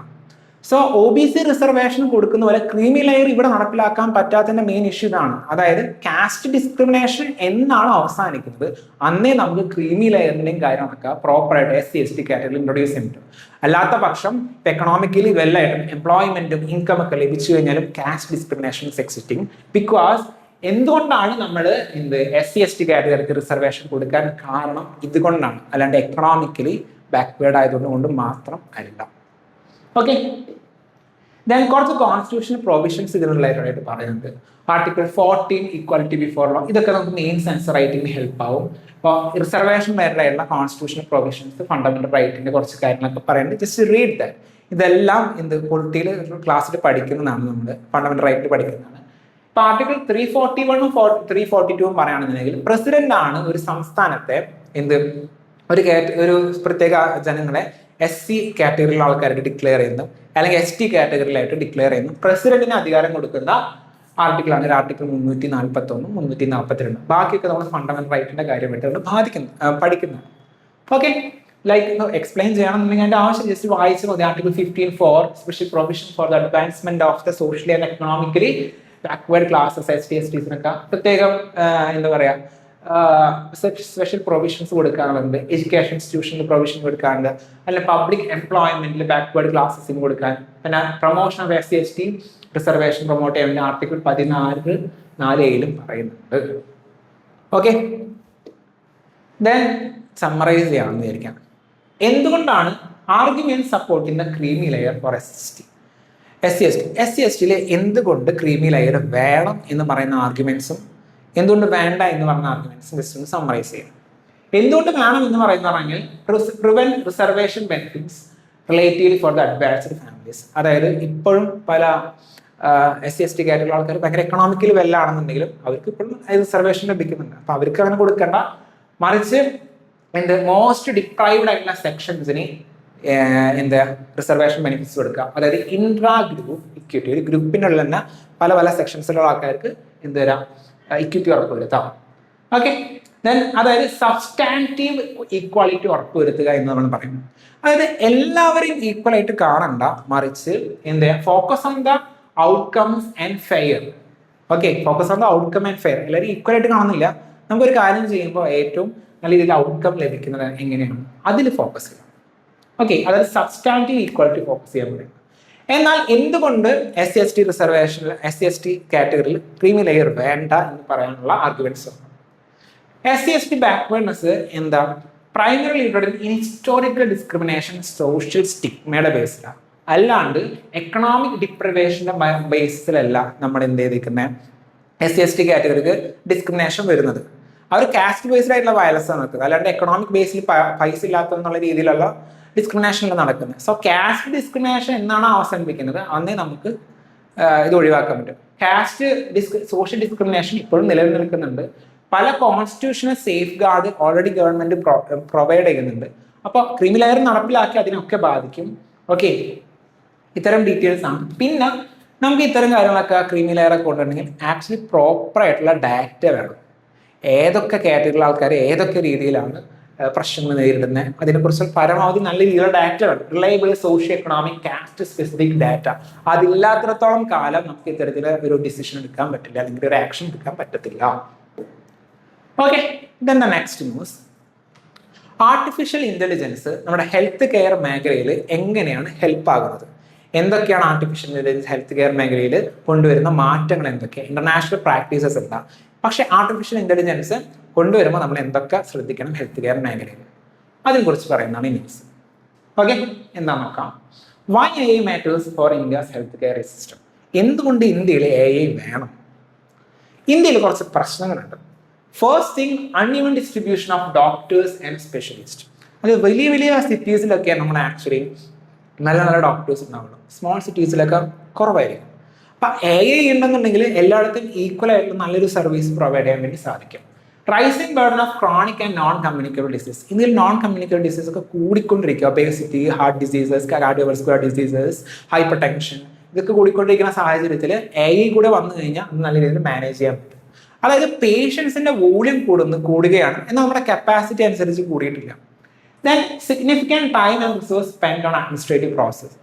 സോ OBC റിസർവേഷൻ കൊടുക്കുന്ന പോലെ ക്രീമി ലെയർ ഇവിടെ നടപ്പിലാക്കാൻ പറ്റാത്തതിന്റെ മെയിൻ ഇഷ്യൂ ഇതാണ്. അതായത് കാസ്റ്റ് ഡിസ്ക്രിമിനേഷൻ എന്നാണ് അവസാനിക്കുന്നത് അന്നേ നമുക്ക് ക്രീമി ലെയറിന്റെയും കാര്യങ്ങളൊക്കെ പ്രോപ്പറായിട്ട് SC/ST കാറ്റഗറിയിൽ ഇൻട്രൊഡ്യൂസ് ചെയ്യാൻ പറ്റും. അല്ലാത്ത പക്ഷം എക്കണോമിക്കലി വെല്ലായിട്ടും എംപ്ലോയ്മെന്റും ഇൻകം ഒക്കെ ലഭിച്ചു കഴിഞ്ഞാലും caste discrimination is existing. Because എന്തുകൊണ്ടാണ് നമ്മൾ SC/ST കാറ്റഗറിക്ക് റിസർവേഷൻ കൊടുക്കാൻ കാരണം ഇതുകൊണ്ടാണ്, അല്ലാണ്ട് എക്കണോമിക്കലി ബാക്ക്വേർഡ് ആയതുകൊണ്ട് മാത്രം അല്ല. ഓക്കെ, ദെൻ കുറച്ച് കോൺസ്റ്റിറ്റ്യൂഷണൽ പ്രൊവിഷൻസ് ഇതിനുള്ളതായിട്ട് പറയുന്നുണ്ട്. ആർട്ടിക്കിൾ 14 ഈക്വാലിറ്റി ബിഫോർ ലോ, ഇതൊക്കെ നമുക്ക് മെയിൻ സെൻസ് റൈറ്റിന് ഹെൽപ്പ് ആവും. അപ്പോൾ റിസർവേഷൻ മേലുള്ള കോൺസ്റ്റിറ്റ്യൂഷണൽ പ്രൊവിഷൻസ്, ഫണ്ടമെന്റൽ റൈറ്റിന്റെ കുറച്ച് കാര്യങ്ങളൊക്കെ പറയുന്നുണ്ട്. Just read that. ഇതെല്ലാം പൊളിറ്റിയിൽ ക്ലാസ്സിൽ പഠിക്കുന്നതാണ്, നമ്മൾ ഫണ്ടമെന്റൽ റൈറ്റിൽ പഠിക്കുന്നതാണ്. ഇപ്പൊ ആർട്ടിക്കിൾ 341 342 പറയുകയാണെന്നുണ്ടെങ്കിൽ പ്രസിഡന്റ് ആണ് ഒരു സംസ്ഥാനത്തെ ഒരു പ്രത്യേക ജനങ്ങളെ SC കാറ്റഗറിയിലുള്ള ആൾക്കാരായിട്ട് ഡിക്ലെയർ ചെയ്യുന്നു, അല്ലെങ്കിൽ ST കാറ്റഗറിയിലായിട്ട് ഡിക്ലെയർ ചെയ്യുന്നു. പ്രസിഡന്റിന് അധികാരം കൊടുക്കുന്ന ആർട്ടിക്കിളാണ് ആർട്ടിക്കിൾ 341 342. ബാക്കിയൊക്കെ നമ്മൾ ഫണ്ടമെന്റൽ റൈറ്റിന്റെ കാര്യമായിട്ട് പഠിക്കുന്നത്. ഓക്കെ, ലൈക്ക് എക്സ്പ്ലെയിൻ ചെയ്യണമെന്നുണ്ടെങ്കിൽ അതിന്റെ ആവശ്യം ജസ്റ്റ് വായിച്ചു മതി. Article 15(4) special provision for the advancement of the socially and economically backward classes ST/STസിനൊക്കെ പ്രത്യേകം സ്പെഷ്യൽ പ്രൊവിഷൻസ് കൊടുക്കാറുണ്ട്. എഡ്യൂക്കേഷൻ ഇൻസ്റ്റിറ്റ്യൂഷനിൽ പ്രൊവിഷൻ കൊടുക്കാറുണ്ട്, അല്ലെങ്കിൽ പബ്ലിക് എംപ്ലോയ്മെന്റിൽ ബാക്ക്വേർഡ് ക്ലാസസിന് കൊടുക്കാൻ. പിന്നെ promotion of SC/ST reservation promote ചെയ്യാൻ വേണ്ടി ആർട്ടിക്കിൾ 14(4)(a) പറയുന്നുണ്ട്. ഓക്കെ, ദെൻ സമ്മറൈസ് ചെയ്യാമെന്ന് വിചാരിക്കാം. എന്തുകൊണ്ടാണ് argument supporting the creamy layer for SC/ST എന്തുകൊണ്ട് ക്രീമി ലെയർ വേണം എന്ന് പറയുന്ന ആർഗ്യുമെന്റ്സും എന്തുകൊണ്ട് വേണ്ട എന്ന് പറഞ്ഞ ആർഗ്യുമെന്റ്സും ജസ്റ്റ് ഒന്ന് സമ്മറൈസ് ചെയ്യാം. എന്തുകൊണ്ട് വേണം എന്ന് പറയുന്നതാണെങ്കിൽ prevent reservation benefits relatively for the advanced families. അതായത് ഇപ്പോഴും പല SC/ST കാറ്റഗറി ആൾക്കാർ ഭയങ്കര എക്കണോമിക്കലി വെല്ലാണെന്നുണ്ടെങ്കിലും അവർക്ക് ഇപ്പോഴും റിസർവേഷൻ ലഭിക്കുന്നുണ്ട്. അപ്പൊ അവർക്ക് അങ്ങനെ കൊടുക്കേണ്ട, മറിച്ച് എന്ത് മോസ്റ്റ് ഡിപ്രൈവ്ഡ് ആയിട്ടുള്ള സെക്ഷൻസിന് എന്താ റിസർവേഷൻ ബെനിഫിറ്റ്സ് കൊടുക്കുക. അതായത് ഇൻട്രാ ഗ്രൂപ്പ് ഇക്വിറ്റി, ഒരു ഗ്രൂപ്പിനുള്ള തന്നെ പല പല സെക്ഷൻസിലുള്ള ആൾക്കാർക്ക് എന്ത് തരാം, ഇക്വിറ്റി ഉറപ്പ് വരുത്താം. ഓക്കെ, ദെൻ അതായത് സബ്സ്റ്റാൻറ്റീവ് ഈക്വാലിറ്റി ഉറപ്പ് വരുത്തുക എന്ന് നമ്മൾ പറയും. അതായത് എല്ലാവരെയും ഈക്വൽ ആയിട്ട് കാണണ്ട, മറിച്ച് എന്ത് ചെയ്യാം, focus on the outcomes and fair. Okay, focus on the outcome and fair. എല്ലാവരും ഈക്വൽ ആയിട്ട് കാണുന്നില്ല, നമുക്കൊരു കാര്യം ചെയ്യുമ്പോൾ ഏറ്റവും നല്ല രീതിയിൽ ഔട്ട്കം ലഭിക്കുന്നത് എങ്ങനെയാണ് അതിൽ ഫോക്കസ് ചെയ്യാം. ഓക്കെ, അതായത് സബ്സ്റ്റാൻറ്റീവ് ഈക്വാലിറ്റി ഫോക്കസ് ചെയ്യാൻ പറയും. എന്നാൽ എന്തുകൊണ്ട് SC/ST റിസർവേഷൻ, SC/ST കാറ്റഗറിയിൽ ക്രീമി ലെയർ വേണ്ട എന്ന് പറയാനുള്ള ആർഗ്യുമെന്റ്സ് ആണ്. SC/ST ബാക്ക്വേർഡ്നെസ് എന്താ, primary in historical discrimination, social സ്റ്റിഗ്മയുടെ ബേസിലാണ്, അല്ലാണ്ട് എക്കണോമിക് ഡിപ്രവേഷന്റെ ബേസിലല്ല നമ്മൾ എന്ത് ചെയ്തിരിക്കുന്നത് SC/ST കാറ്റഗറിക്ക് ഡിസ്ക്രിമിനേഷൻ വരുന്നത്. അവർ കാസ്റ്റ് ബേസ്ഡ് ആയിട്ടുള്ള വയലൻസ് ആണ് നടക്കുന്നത്, അല്ലാണ്ട് എക്കണോമിക് ബേസിൽ പൈസ ഇല്ലാത്തതെന്നുള്ള രീതിയിലുള്ള ഡിസ്ക്രിമിനേഷനിൽ നടക്കുന്നത്. സോ കാസ്റ്റ് ഡിസ്ക്രിമിനേഷൻ എന്നാണ് അവസാനിപ്പിക്കുന്നത്, അന്നേ നമുക്ക് ഇത് ഒഴിവാക്കാൻ പറ്റും. സോഷ്യൽ ഡിസ്ക്രിമിനേഷൻ ഇപ്പോഴും നിലനിൽക്കുന്നുണ്ട്. പല constitutional safe guard already government provide ചെയ്യുന്നുണ്ട്. അപ്പോൾ ക്രീമി ലെയർ നടപ്പിലാക്കി അതിനൊക്കെ ബാധിക്കും. ഓക്കെ, ഇത്തരം ഡീറ്റെയിൽസ് ആണ്. പിന്നെ നമുക്ക് ഇത്തരം കാര്യങ്ങളൊക്കെ ക്രീമി ലെയർ ഒക്കെ കൊണ്ടുവരണമെങ്കിൽ ആക്ച്വലി പ്രോപ്പർ ആയിട്ടുള്ള ഡാറ്റ വേണം. ഏതൊക്കെ കാറ്റഗറിയിലുള്ള ആൾക്കാർ ഏതൊക്കെ രീതിയിലാണ് പ്രശ്നങ്ങൾ നേരിടുന്നത്, അതിനെക്കുറിച്ച് പരമാവധി നല്ല രീതിയിലുള്ള ഡാറ്റ വേണം. Reliable socio economic caste specific data അതില്ലാത്തിടത്തോളം കാലം നമുക്ക് ഇത്തരത്തിൽ ഒരു ഡിസിഷൻ എടുക്കാൻ പറ്റില്ല, അല്ലെങ്കിൽ ഒരു ആക്ഷൻ എടുക്കാൻ പറ്റത്തില്ല. Okay, then the next news, artificial intelligence നമ്മുടെ ഹെൽത്ത് കെയർ മേഖലയിൽ എങ്ങനെയാണ് ഹെൽപ്പ് ആകുന്നത്, എന്തൊക്കെയാണ് ആർട്ടിഫിഷ്യൽ ഇന്റലിജൻസ് ഹെൽത്ത് കെയർ മേഖലയിൽ കൊണ്ടുവരുന്ന മാറ്റങ്ങൾ എന്തൊക്കെയാണ്, ഇന്റർനാഷണൽ പ്രാക്ടീസസ് എന്താ, പക്ഷെ ആർട്ടിഫിഷ്യൽ ഇന്റലിജൻസ് കൊണ്ടുവരുമ്പോൾ നമ്മൾ എന്തൊക്കെ ശ്രദ്ധിക്കണം ഹെൽത്ത് കെയർ മേഖലയിൽ, അതിനെക്കുറിച്ച് പറയുന്നതാണ് ഈ ന്യൂസ്. ഓക്കെ, എന്താ നോക്കാം. Why AI matters for India's health care system. എന്തുകൊണ്ട് ഇന്ത്യയിൽ AI വേണം? ഇന്ത്യയിൽ കുറച്ച് പ്രശ്നങ്ങളുണ്ട്. First thing, uneven distribution of doctors and specialist. അത് വലിയ വലിയ സിറ്റീസിലൊക്കെ നമ്മൾ ആക്ച്വലി നല്ല നല്ല ഡോക്ടേഴ്സ് ഉണ്ടാവുള്ളൂ, സ്മോൾ സിറ്റീസിലൊക്കെ കുറവായിരിക്കും. അപ്പം AI ഉണ്ടെന്നുണ്ടെങ്കിൽ എല്ലായിടത്തും ഈക്വൽ ആയിട്ട് നല്ലൊരു സർവീസ് പ്രൊവൈഡ് ചെയ്യാൻ വേണ്ടി സാധിക്കും. Rising burden of chronic and non communicable disease. ഇന്ത്യയിൽ നോൺ കമ്മ്യൂണിക്കബിൾ ഡിസീസ് ഒക്കെ കൂടിക്കൊണ്ടിരിക്കുക. Obesity, heart diseases, cardiovascular diseases, hypertension, ഇതൊക്കെ കൂടിക്കൊണ്ടിരിക്കുന്ന സാഹചര്യത്തിൽ AI കൂടെ വന്നു കഴിഞ്ഞാൽ അത് നല്ല രീതിയിൽ മാനേജ് ചെയ്യാൻ പറ്റും. അതായത് പേഷ്യൻസിന്റെ വോളിയം കൂടുകയാണ്, എന്നാൽ നമ്മുടെ കപ്പാസിറ്റി അനുസരിച്ച് കൂടിയിട്ടില്ല. Then significant time and resource spend on administrative process.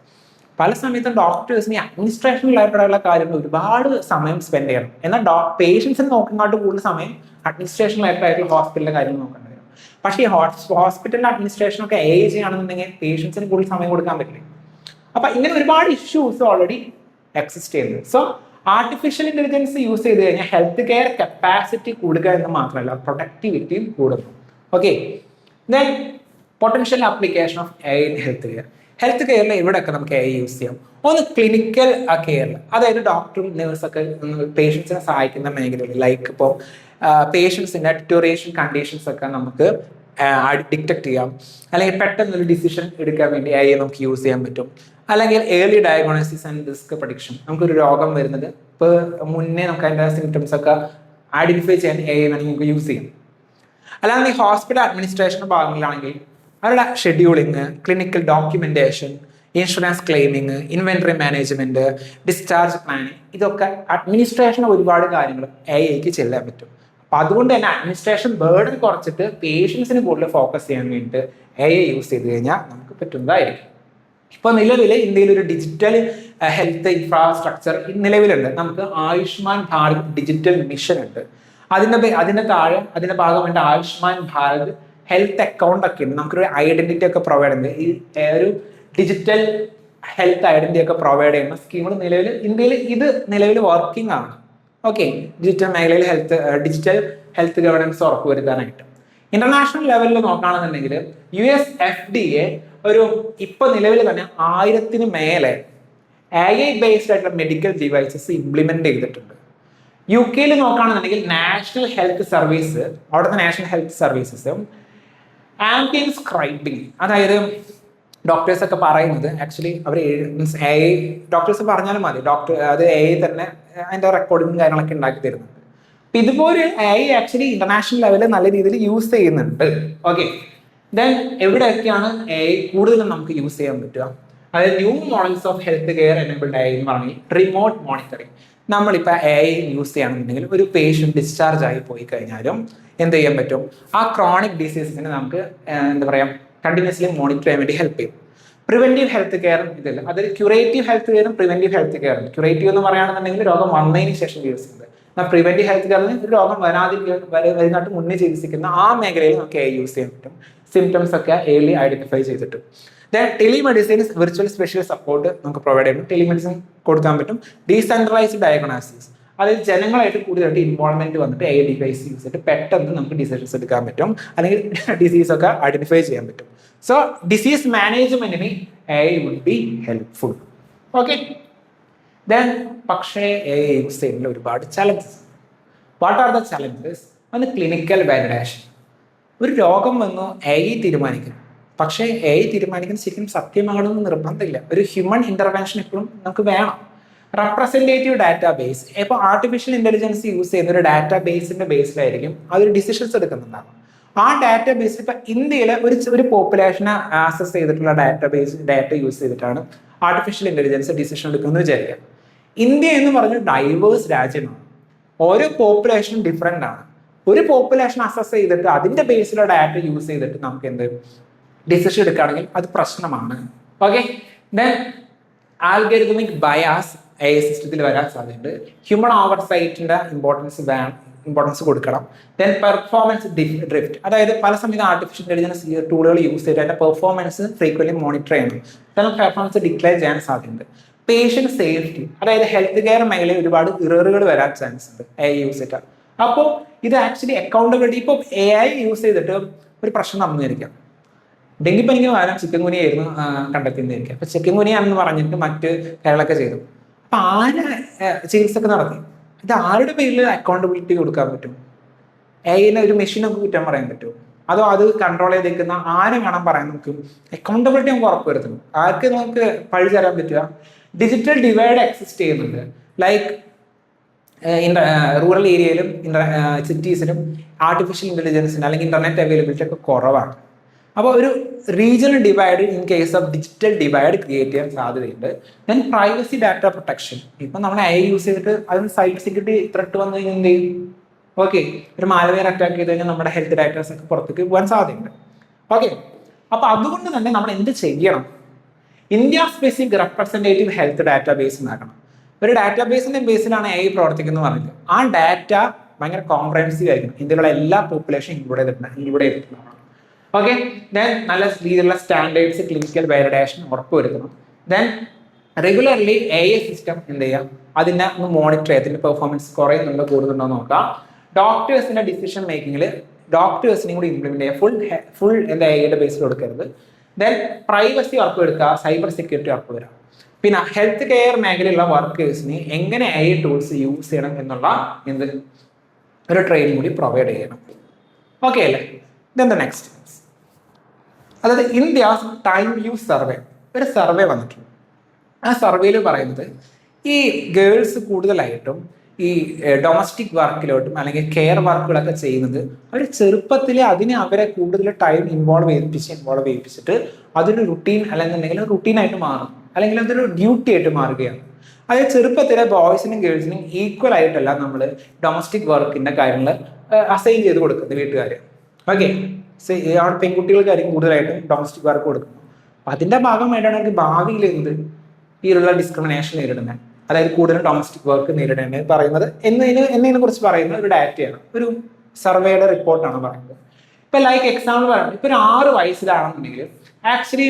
പല സമയത്തും ഡോക്ടേഴ്സിന് അഡ്മിനിസ്ട്രേഷൻ റിലേറ്റഡായുള്ള കാര്യങ്ങൾ ഒരുപാട് സമയം സ്പെൻഡ് ചെയ്യണം, എന്നാൽ പേഷ്യൻസിന് നോക്കുന്നതായിട്ട് കൂടുതൽ സമയം അഡ്മിനിസ്ട്രേഷൻ റിലേറ്റഡ് ആയിട്ടുള്ള ഹോസ്പിറ്റലിലെ കാര്യങ്ങൾ നോക്കേണ്ടി വരും. പക്ഷേ ഈ ഹോസ്പിറ്റലിന്റെ അഡ്മിനിസ്ട്രേഷൻ ഒക്കെ AI ചെയ്യുകയാണെന്നുണ്ടെങ്കിൽ പേഷ്യൻസിന് കൂടുതൽ സമയം കൊടുക്കാൻ പറ്റില്ല. അപ്പം ഇങ്ങനെ ഒരുപാട് ഇഷ്യൂസ് ഓൾറെഡി എക്സിസ്റ്റ് ചെയ്യുന്നുണ്ട്. സോ ആർട്ടിഫിഷ്യൽ ഇന്റലിജൻസ് യൂസ് ചെയ്ത് കഴിഞ്ഞാൽ ഹെൽത്ത് കെയർ കപ്പാസിറ്റി കൂടുക എന്ന് മാത്രമല്ല പ്രൊഡക്ടിവിറ്റിയും കൂടുന്നു. Okay, then potential application of AI in health care. Health കെയറിൽ എവിടെയൊക്കെ നമുക്ക് AI യൂസ് ചെയ്യാം? ഒന്ന് ക്ലിനിക്കൽ കെയറിൽ, അതായത് ഡോക്ടറും നേഴ്സൊക്കെ പേഷ്യൻസിനെ സഹായിക്കുന്ന മേഖലകൾ, ലൈക്ക് ഇപ്പോൾ പേഷ്യൻസിൻ്റെ ഡിറ്റോറിയേഷൻ കണ്ടീഷൻസ് ഒക്കെ നമുക്ക് ഡിറ്റക്ട് ചെയ്യാം, അല്ലെങ്കിൽ പെട്ടെന്നൊരു ഡിസിഷൻ എടുക്കാൻ വേണ്ടി AI നമുക്ക് യൂസ് ചെയ്യാൻ പറ്റും. അല്ലെങ്കിൽ early diagnosis and risk prediction. നമുക്കൊരു രോഗം വരുന്നത് ഇപ്പോൾ മുന്നേ നമുക്ക് അതിൻ്റെ സിംറ്റംസ് ഒക്കെ ഐഡന്റിഫൈ ചെയ്യാൻ AI വേണമെങ്കിൽ നമുക്ക് യൂസ് ചെയ്യാം. അല്ലാതെ ഈ ഹോസ്പിറ്റൽ അഡ്മിനിസ്ട്രേഷൻ ഭാഗങ്ങളിലാണെങ്കിൽ അവരുടെ scheduling, clinical documentation, insurance claiming, inventory management, discharge planning, ഇതൊക്കെ അഡ്മിനിസ്ട്രേഷൻ ഒരുപാട് കാര്യങ്ങൾ AIക്ക് ചെയ്യാൻ പറ്റും. അപ്പം അതുകൊണ്ട് തന്നെ അഡ്മിനിസ്ട്രേഷൻ ബേർഡൻ കുറച്ചിട്ട് പേഷ്യൻസിന് കൂടുതൽ ഫോക്കസ് ചെയ്യാൻ വേണ്ടിയിട്ട് AI യൂസ് ചെയ്ത് കഴിഞ്ഞാൽ നമുക്ക് പറ്റുന്നതായിരിക്കും. ഇപ്പോൾ നിലവിൽ ഇന്ത്യയിൽ ഒരു ഡിജിറ്റൽ ഹെൽത്ത് ഇൻഫ്രാസ്ട്രക്ചർ നിലവിലുണ്ട്. നമുക്ക് ആയുഷ്മാൻ ഭാരത് ഡിജിറ്റൽ മിഷൻ ഉണ്ട്. അതിൻ്റെ താഴെ അതിൻ്റെ ഭാഗമായിട്ട് ആയുഷ്മാൻ ഭാരത് ഹെൽത്ത് അക്കൗണ്ട് ഒക്കെ ഉണ്ട്. നമുക്കൊരു ഐഡന്റിറ്റി ഒക്കെ പ്രൊവൈഡ് ചെയ്യുന്നത്, ഈ ഒരു ഡിജിറ്റൽ ഹെൽത്ത് ഐഡന്റിറ്റി ഒക്കെ പ്രൊവൈഡ് ചെയ്യുന്ന സ്കീമുകൾ നിലവിൽ വർക്കിംഗ് ആണ്. ഓക്കെ, ഡിജിറ്റൽ മേഖലയിൽ ഡിജിറ്റൽ ഹെൽത്ത് ഗവേണൻസ് ഉറപ്പുവരുത്താനായിട്ട്. ഇന്റർനാഷണൽ ലെവലിൽ നോക്കുകയാണെന്നുണ്ടെങ്കിൽ US FDA ഇപ്പൊ നിലവിൽ തന്നെ 1000-ന് മേലെ AI ബേസ്ഡ് ആയിട്ടുള്ള മെഡിക്കൽ ഡിവൈസസ് ഇംപ്ലിമെന്റ് ചെയ്തിട്ടുണ്ട്. UK നോക്കുകയാണെന്നുണ്ടെങ്കിൽ നാഷണൽ ഹെൽത്ത് സർവീസ്, അവിടുത്തെ നാഷണൽ ഹെൽത്ത് സർവീസസും ആംബിയൻ സ്ക്രൈബിങ്, അതായത് ഡോക്ടേഴ്സ് ഒക്കെ പറയുന്നത് ആക്ച്വലി അവർ AI ഡോക്ടേഴ്സ് പറഞ്ഞാലും മതി, അത് AI തന്നെ അതിന്റെ റെക്കോർഡിങ്ങും കാര്യങ്ങളൊക്കെ ഉണ്ടാക്കി തരുന്നുണ്ട്. അപ്പൊ ഇതുപോലെ AI ആക്ച്വലി ഇന്റർനാഷണൽ ലെവലിൽ നല്ല രീതിയിൽ യൂസ് ചെയ്യുന്നുണ്ട്. ഓക്കെ, ദെൻ എവിടെയൊക്കെയാണ് എ ഐ കൂടുതലും നമുക്ക് യൂസ് ചെയ്യാൻ പറ്റുക? അതായത് new models of health care enabled A I എന്ന് പറഞ്ഞാൽ റിമോട്ട് മോണിറ്ററിങ്. നമ്മളിപ്പോൾ എ ഐ യൂസ് ചെയ്യുകയാണെന്നുണ്ടെങ്കിൽ ഒരു പേഷ്യൻ്റ് ഡിസ്ചാർജ് ആയി പോയി കഴിഞ്ഞാലും എന്ത് ചെയ്യാൻ പറ്റും? ആ ക്രോണിക് ഡിസീസിനെ നമുക്ക് എന്താ പറയുക കണ്ടിന്യൂസ്ലി മോണിറ്റർ ചെയ്യാൻ വേണ്ടി ഹെൽപ്പ് ചെയ്യും. പ്രിവെന്റീവ് ഹെൽത്ത് കെയറും ഇതില്ല. അതായത് ക്യൂറേറ്റീവ് ഹെൽത്ത് കെയറും പ്രിവെന്റീവ് ഹെൽത്ത് കെയറും. ക്യൂറേറ്റീവ് എന്ന് പറയുകയാണെന്നുണ്ടെങ്കിൽ രോഗം വന്നതിന് ശേഷം യൂസ് ചെയ്യുന്നത്. എന്നാൽ പ്രിവെന്റീവ് ഹെൽത്ത് കെയറിന് രോഗം വരുന്നതായിട്ട് മുന്നേ ചികിത്സിക്കുന്ന ആ മേഖലയിൽ നമുക്ക് എ യൂസ് ചെയ്യാൻ പറ്റും. സിംറ്റംസ് ഒക്കെ ഏർലി ഐഡന്റിഫൈ ചെയ്തിട്ട്. ടെലിമെഡിസിൻ വിർച്വൽ സ്പെഷ്യൽ സപ്പോർട്ട് നമുക്ക് പ്രൊവൈഡ് ചെയ്യും. ടെലിമെഡിസിൻ കൊടുക്കാൻ പറ്റും. ഡീസെൻട്രലൈസ്ഡ് ഡയഗ്നോസിസ്, അതായത് ജനങ്ങളായിട്ട് കൂടുതലായിട്ട് ഇൻവോൾവ്മെന്റ് വന്നിട്ട് എ ഡിവൈസ് യൂസ് ചെയ്തിട്ട് പെട്ടെന്ന് നമുക്ക് ഡിസിഷൻസ് എടുക്കാൻ പറ്റും, അല്ലെങ്കിൽ ഡിസീസ് ഒക്കെ ഐഡന്റിഫൈ ചെയ്യാൻ പറ്റും. സോ ഡിസീസ് മാനേജ്മെന്റിന് AI would be helpful. Okay, then പക്ഷേ എ യൂസ് ചെയ്യുന്നതിൽ ഒരുപാട് challenges. What are the challenges? ഒന്ന് ക്ലിനിക്കൽ വാലിഡേഷൻ. ഒരു രോഗം വന്നു എ തീരുമാനിക്കും, പക്ഷേ എ തീരുമാനിക്കുന്നത് ശരിക്കും സത്യമാകണമെന്ന് നിർബന്ധമില്ല. ഒരു ഹ്യൂമൻ ഇന്റർവെൻഷൻ എപ്പോഴും നമുക്ക് വേണം. റെപ്രസെന്റേറ്റീവ് ഡാറ്റാബേസ്, ഇപ്പോൾ ആർട്ടിഫിഷ്യൽ ഇന്റലിജൻസ് യൂസ് ചെയ്യുന്ന ഒരു ഡാറ്റാബേസിന്റെ ബേസിലായിരിക്കും അതൊരു ഡിസിഷൻസ് എടുക്കുന്നുണ്ടാകും. ആ ഡാറ്റാബേസ് ഇപ്പൊ ഇന്ത്യയിലെ ഒരു പോപ്പുലേഷനെ ആക്സസ് ചെയ്തിട്ടുള്ള ഡാറ്റ യൂസ് ചെയ്തിട്ടാണ് ആർട്ടിഫിഷ്യൽ ഇന്റലിജൻസ് ഡിസിഷൻ എടുക്കുന്നത് വിചാരിക്കുക. ഇന്ത്യ എന്ന് പറഞ്ഞ ഡൈവേഴ്സ് രാജ്യമാണ്. ഓരോ പോപ്പുലേഷനും ഡിഫറെന്റ് ആണ്. ഒരു പോപ്പുലേഷൻ അസസ് ചെയ്തിട്ട് അതിന്റെ ബേസിലുള്ള ഡാറ്റ യൂസ് ചെയ്തിട്ട് നമുക്ക് എന്ത് ഡിസിഷൻ എടുക്കുകയാണെങ്കിൽ അത് പ്രശ്നമാണ്. ഓക്കെ, ദെൻ ആൽഗരിതമിക് ബയാസ് എ സിസ്റ്റത്തിൽ വരാൻ സാധ്യതയുണ്ട്. ഹ്യൂമൻ ഓവർസൈറ്റിന്റെ ഇമ്പോർട്ടൻസ് കൊടുക്കണം. ദെൻ പെർഫോമൻസ് ഡ്രിഫ്റ്റ്, അതായത് പല സമയത്ത് ആർട്ടിഫിഷ്യൽ ഇന്റലിജൻസ് ടൂളുകൾ യൂസ് ചെയ്തിട്ട് അതിന്റെ പെർഫോമൻസ് ഫ്രീക്വൻലി മോണിറ്റർ ചെയ്യണം. ചില പെർഫോമൻസ് ഡിക്ലെയർ ചെയ്യാൻ സാധ്യതയുണ്ട്. പേഷ്യന്റ് സേഫ്റ്റി, അതായത് ഹെൽത്ത് കെയർ മേഖലയിൽ ഒരുപാട് ഇററുകൾ വരാൻ ചാൻസ് ഉണ്ട് എ യൂസ് ചെയ്തിട്ട്. അപ്പോൾ ഇത് ആക്ച്വലി അക്കൗണ്ടബിലിറ്റി. ഇപ്പോൾ എ ഐ യൂസ് ചെയ്തിട്ട് ഒരു പ്രശ്നം നടന്നിരിക്കാം. ഡെങ്കിപ്പനിക്ക് പകരം ചിക്കൻ ഗുനിയ ആയിരുന്നു കണ്ടെത്തിയിരിക്കുക. അപ്പൊ ചിക്കൻ ഗുനിയാണെന്ന് പറഞ്ഞിട്ട് മറ്റ് കാര്യങ്ങളൊക്കെ ചെയ്തു. അപ്പൊ ആര് ചികിത്സക്ക് നടത്തി? ഇത് ആരുടെ പേരിൽ അക്കൗണ്ടബിലിറ്റി കൊടുക്കാൻ പറ്റും? എയിലെ ഒരു മെഷീനൊക്കെ കുറ്റം പറയാൻ പറ്റുമോ? അതോ അത് കൺട്രോൾ ചെയ്തേക്കുന്ന ആരെ വേണം പറയാൻ? നമുക്ക് അക്കൗണ്ടബിലിറ്റി നമുക്ക് ഉറപ്പുവരുത്തണം. ആർക്ക് നമുക്ക് പഴി തരാൻ പറ്റുക? ഡിജിറ്റൽ ഡിവൈഡ് എക്സിസ്റ്റ് ചെയ്യുന്നുണ്ട്. ലൈക്ക് റൂറൽ ഏരിയയിലും സിറ്റീസിലും ആർട്ടിഫിഷ്യൽ ഇന്റലിജൻസിന് അല്ലെങ്കിൽ ഇന്റർനെറ്റ് അവൈലബിലിറ്റി ഒക്കെ കുറവാണ്. അപ്പോൾ ഒരു regional divide in case of digital divide create ചെയ്യാൻ സാധ്യതയുണ്ട്. Then privacy data protection. ഇപ്പം നമ്മൾ എ യൂസ് ചെയ്തിട്ട് അതിന് സൈബർ സെക്യൂരിറ്റി ത്രെട്ട് വന്നു കഴിഞ്ഞാൽ എന്ത് ചെയ്യും? ഓക്കെ, ഒരു മാൽവെയർ അറ്റാക്ക് ചെയ്ത് കഴിഞ്ഞാൽ നമ്മുടെ ഹെൽത്ത് ഡാറ്റാസ് ഒക്കെ പുറത്തേക്ക് പോകാൻ സാധ്യതയുണ്ട്. ഓക്കെ, അപ്പൊ അതുകൊണ്ട് തന്നെ നമ്മൾ എന്ത് ചെയ്യണം? India specific representative health database ഉണ്ടാക്കണം. ഒരു ഡാറ്റാബേസിന്റെ ബേസിലാണ് എ പറയുന്നത് പറഞ്ഞത്. ആ ഡാറ്റ ഭയങ്കര കോംപ്രഹെൻസീവ് ആയിരിക്കും. ഇന്ത്യയിലുള്ള എല്ലാ പോപ്പുലേഷൻ ഇൻക്ലൂഡ് ചെയ്തിട്ടുണ്ടാവണം. ഓക്കെ, ദെൻ നല്ല രീതിയിലുള്ള സ്റ്റാൻഡേർഡ്സ് ക്ലിനിക്കൽ വാലിഡേഷൻ ഉറപ്പുവരുത്തണം. ദെൻ റെഗുലർലി എ സിസ്റ്റം എന്ത് ചെയ്യാം, അതിനെ ഒന്ന് മോണിറ്റർ ചെയ്യാം. അതിന്റെ പെർഫോമൻസ് കുറയുന്നുണ്ടോ കൂടുന്നുണ്ടോ നോക്കാം. ഡോക്ടേഴ്സിന്റെ ഡിസിഷൻ മേക്കിങ്ങിൽ ഡോക്ടേഴ്സിനെയും കൂടി ഇംപ്ലിമെന്റ് ചെയ്യുക. ഫുൾ എന്താ എയുടെ ബേസിൽ കൊടുക്കരുത്. ദെൻ പ്രൈവസി ഉറപ്പുവരുത്തുക, സൈബർ സെക്യൂരിറ്റി ഉറപ്പുവരാം. പിന്നെ ഹെൽത്ത് കെയർ മേഖലയിലുള്ള വർക്കേഴ്സിന് എങ്ങനെ എ ടൂൾസ് യൂസ് ചെയ്യണം എന്നുള്ള ഒരു ട്രെയിനിങ് കൂടി പ്രൊവൈഡ് ചെയ്യണം. ഓക്കെ അല്ലേ? ദെൻ ദ നെക്സ്റ്റ്, അതായത് ഇന്ത്യാസ് ടൈം യൂസ് സർവേ. ഒരു സർവേ വന്നിട്ടുണ്ട്. ആ സർവേയിൽ പറയുന്നത് ഈ ഗേൾസ് കൂടുതലായിട്ടും ഈ ഡൊമസ്റ്റിക് വർക്കിലോട്ടും അല്ലെങ്കിൽ കെയർ വർക്കുകളൊക്കെ ചെയ്യുന്നത് അവർ ചെറുപ്പത്തിൽ അവരെ കൂടുതൽ ടൈം ഇൻവോൾവ് ചെയ്യിപ്പിച്ചിട്ട് അതൊരു റുട്ടീൻ അല്ലെന്നുണ്ടെങ്കിൽ റുട്ടീനായിട്ട് മാറും, അല്ലെങ്കിൽ അതൊരു ഡ്യൂട്ടി ആയിട്ട് മാറുകയാണ്. അതായത് ചെറുപ്പത്തിലെ ബോയ്സിനും ഗേൾസിനും ഈക്വൽ ആയിട്ടല്ല നമ്മൾ ഡൊമസ്റ്റിക് വർക്കിന്റെ കാര്യങ്ങൾ അസൈൻ ചെയ്ത് കൊടുക്കുന്നത് വീട്ടുകാർ. ഓക്കെ, അവിടെ പെൺകുട്ടികൾക്കായിരിക്കും കൂടുതലായിട്ടും ഡൊമസ്റ്റിക് വർക്ക് കൊടുക്കുന്നത്. അപ്പൊ അതിന്റെ ഭാഗമായിട്ടാണ് അവർക്ക് ഭാവിയിൽ ഇതിലുള്ള ഡിസ്ക്രിമിനേഷൻ നേരിടുന്നത്. അതായത് കൂടുതലും ഡൊമസ്റ്റിക് വർക്ക് നേരിടേണ്ടത് പറയുന്നത് എന്നതിനെ കുറിച്ച് പറയുന്ന ഒരു ഡാറ്റയാണ്, ഒരു സർവേയുടെ റിപ്പോർട്ടാണ് പറയുന്നത്. ഇപ്പൊ ലൈക്ക് എക്സാമ്പിൾ പറയുന്നത്, ഇപ്പൊ ഒരു 6 വയസ്സിലാണെന്നുണ്ടെങ്കിൽ ആക്ച്വലി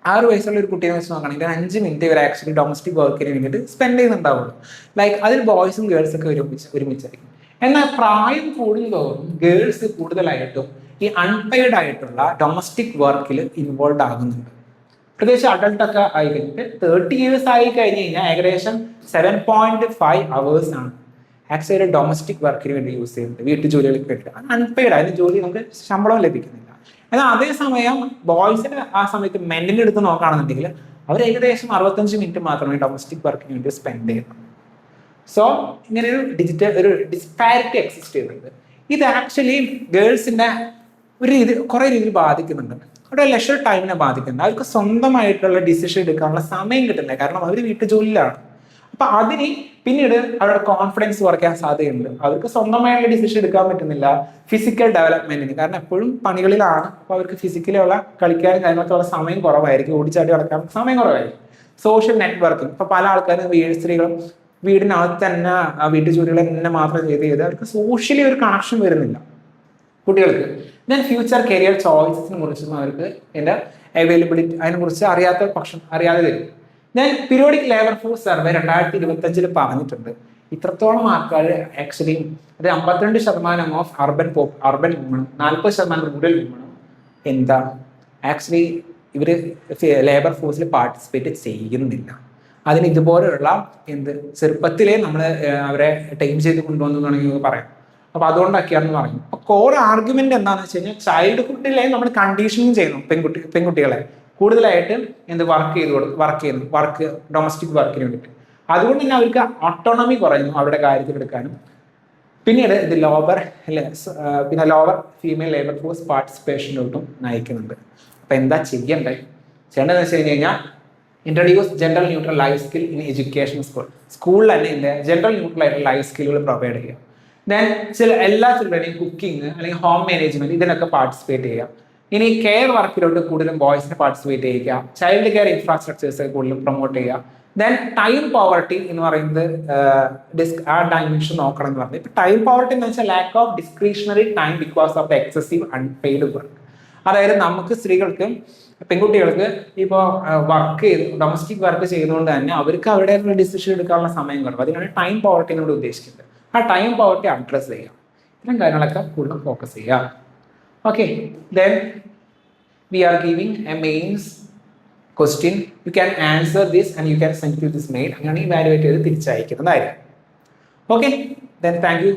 6 വയസ്സുള്ള ഒരു കുട്ടിയെ വെച്ച് നോക്കുകയാണെങ്കിൽ 5 മിനിറ്റ് ഇവർ ആക്ച്വലി ഡൊമസ്റ്റിക് വർക്കിന് വേണ്ടിയിട്ട് സ്പെൻഡ് ചെയ്യുന്നുണ്ടാവുള്ളൂ. ലൈക്ക് അതിൽ ബോയ്സും ഗേൾസും ഒക്കെ ഒരുമിച്ചായിരിക്കും. എന്നാൽ പ്രായം കൂടുന്നതോറും ഗേൾസ് കൂടുതലായിട്ടും ഈ അൺപെയ്ഡ് ആയിട്ടുള്ള ഡൊമസ്റ്റിക് വർക്കിൽ ഇൻവോൾവ് ആകുന്നുണ്ട്. പ്രത്യേകിച്ച് അഡൾട്ട് ഒക്കെ ആയി കഴിഞ്ഞിട്ട് 30 years ആയി കഴിഞ്ഞ് കഴിഞ്ഞാൽ ഏകദേശം 7.5 hours ആണ് ആക്ച്വലി ഒരു ഡൊമസ്റ്റിക് വർക്കിന് വേണ്ടി യൂസ് ചെയ്യുന്നത്, വീട്ടു ജോലികൾക്ക് വേണ്ടി. അൺപെയ്ഡ്, അതിന് ജോലി നമുക്ക് ശമ്പളവും ലഭിക്കുന്നില്ല. എന്നാൽ അതേസമയം ബോയ്സിന് ആ സമയത്ത് മെന്റലി എടുത്ത് നോക്കുകയാണെന്നുണ്ടെങ്കിൽ അവർ ഏകദേശം 65 മിനിറ്റ് മാത്രമേ ഡൊമസ്റ്റിക് വർക്കിന് വേണ്ടി സ്പെൻഡ് ചെയ്യുന്നു. സോ ഇങ്ങനെ ഒരു ഡിസ്പാരിറ്റി എക്സിസ്റ്റ് ചെയ്യുന്നുണ്ട്. ഇത് ആക്ച്വലി ഗേൾസിന്റെ ഒരു രീതി കുറേ രീതിയിൽ ബാധിക്കുന്നുണ്ട്. അവരുടെ ലെഷർ ടൈമിനെ ബാധിക്കുന്നുണ്ട്. അവർക്ക് സ്വന്തമായിട്ടുള്ള ഡിസിഷൻ എടുക്കാനുള്ള സമയം കിട്ടുന്നില്ല, കാരണം അവർ വീട്ടുജോലിയിലാണ്. അപ്പൊ അതിന് പിന്നീട് അവരുടെ കോൺഫിഡൻസ് കുറയ്ക്കാൻ സാധ്യതയുണ്ട്. അവർക്ക് സ്വന്തമായുള്ള ഡിസിഷൻ എടുക്കാൻ പറ്റുന്നില്ല ഫിസിക്കൽ ഡെവലപ്മെന്റിന്, കാരണം എപ്പോഴും പണികളിലാണ്. അപ്പോൾ അവർക്ക് ഫിസിക്കലിയുള്ള കളിക്കാനും കാര്യങ്ങളൊക്കെയുള്ള സമയം കുറവായിരിക്കും, ഓടിച്ചാടി നടക്കാൻ സമയം കുറവായിരിക്കും. സോഷ്യൽ നെറ്റ്വർക്കിംഗ്, ഇപ്പൊ പല ആൾക്കാരും സ്ത്രീകളും വീടിനകത്ത് തന്നെ വീട്ടു ജോലികൾ തന്നെ മാത്രം ചെയ്ത് അവർക്ക് സോഷ്യലി ഒരു കണക്ഷൻ വരുന്നില്ല കുട്ടികൾക്ക്. ദെൻ ഫ്യൂച്ചർ കരിയർ ചോയ്സസിനെ കുറിച്ചും അവർക്ക് എൻ്റെ അവൈലബിലിറ്റി അതിനെക്കുറിച്ച് അറിയാതെ വരും. ഞാൻ പീരിയോഡിക് ലേബർ ഫോഴ്സ് സർവേ 2025 പറഞ്ഞിട്ടുണ്ട്, ഇത്രത്തോളം ആൾക്കാർ ആക്ച്വലി അത് 52% ഓഫ് അർബൻ വുമണും 40% റൂറൽ വുമണും എന്താ ആക്ച്വലി ഇവർ ലേബർ ഫോഴ്സിൽ പാർട്ടിസിപ്പേറ്റ് ചെയ്യുന്നില്ല. അതിന് ഇതുപോലെയുള്ള ചെറുപ്പത്തിലേ നമ്മൾ അവരെ ടൈം ചെയ്ത് കൊണ്ടുവന്നു തുടങ്ങി പറയാം. അപ്പൊ അതുകൊണ്ടൊക്കെയാണെന്ന് പറഞ്ഞു. അപ്പൊ കോർ ആർഗ്യുമെന്റ് എന്താണെന്ന് വെച്ച് കഴിഞ്ഞാൽ ചൈൽഡ്ഹുഡിലെ നമ്മൾ കണ്ടീഷനിങ് ചെയ്യുന്നു പെൺകുട്ടികളെ കൂടുതലായിട്ട് വർക്ക് ഡൊമസ്റ്റിക് വർക്കിന് വേണ്ടിയിട്ട്. അതുകൊണ്ട് തന്നെ അവർക്ക് ഓട്ടോണമി കുറയുന്നു അവരുടെ കാര്യത്തിൽ എടുക്കാനും. പിന്നീട് ഇത് ലോവർ ഫീമെയിൽ ലേബർ ഫോഴ്സ് പാർട്ടിസിപ്പേഷനിലോട്ടും നയിക്കുന്നുണ്ട്. അപ്പൊ എന്താ ചെയ്യേണ്ടതെന്ന് വെച്ച് കഴിഞ്ഞാൽ introduce gender neutral life skill in education സ്കൂളിൽ തന്നെ ജെൻഡർ ന്യൂട്രൽ ആയിട്ടുള്ള ലൈഫ് സ്കില്ലുകൾ പ്രൊവൈഡ് ചെയ്യുക. ദെൻ എല്ലാ ചിൽഡ്രനെയും കുക്കിംഗ് അല്ലെങ്കിൽ ഹോം മാനേജ്മെന്റ് ഇതിനൊക്കെ പാർട്ടിസിപ്പേറ്റ് ചെയ്യുക. ഇനി കെയർ വർക്കിലോട്ട് കൂടുതലും ബോയ്സിനെ പാർട്ടിസിപ്പേറ്റ് ചെയ്യുക. ചൈൽഡ് കെയർ ഇൻഫ്രാസ്ട്രക്ചേഴ്സ് കൂടുതലും പ്രൊമോട്ട് ചെയ്യുക. ദെൻ ടൈം പോവർട്ടി എന്ന് പറയുന്നത് ആ ഡയമെൻഷൻ നോക്കണം എന്ന് പറഞ്ഞത്. ഇപ്പൊ ടൈം പോവർട്ടി എന്ന് വെച്ചാൽ lack of discretionary time because of the excessive unpaid work. അതായത് നമുക്ക് സ്ത്രീകൾക്ക് പെൺകുട്ടികൾക്ക് ഇപ്പോൾ ഡൊമസ്റ്റിക് വർക്ക് ചെയ്തുകൊണ്ട് തന്നെ അവർക്ക് അവരുടെ ഡിസിഷൻ എടുക്കാനുള്ള സമയം കുറവ്. അതിനാണ് ടൈം പോവർട്ടിനോട് ഉദ്ദേശിക്കുന്നത്. ആ ടൈം പോവർട്ടി അഡ്രസ് ചെയ്യുക. ഇത്തരം കാര്യങ്ങളൊക്കെ കൂടുതൽ ഫോക്കസ് ചെയ്യുക. Okay, then we are giving a mains question. You can answer this and you can send to this mail. അങ്ങനെ ഇവാലുവേറ്റ് ചെയ്ത് തിരിച്ചയക്കുന്നതായിരിക്കും. Okay, then thank U.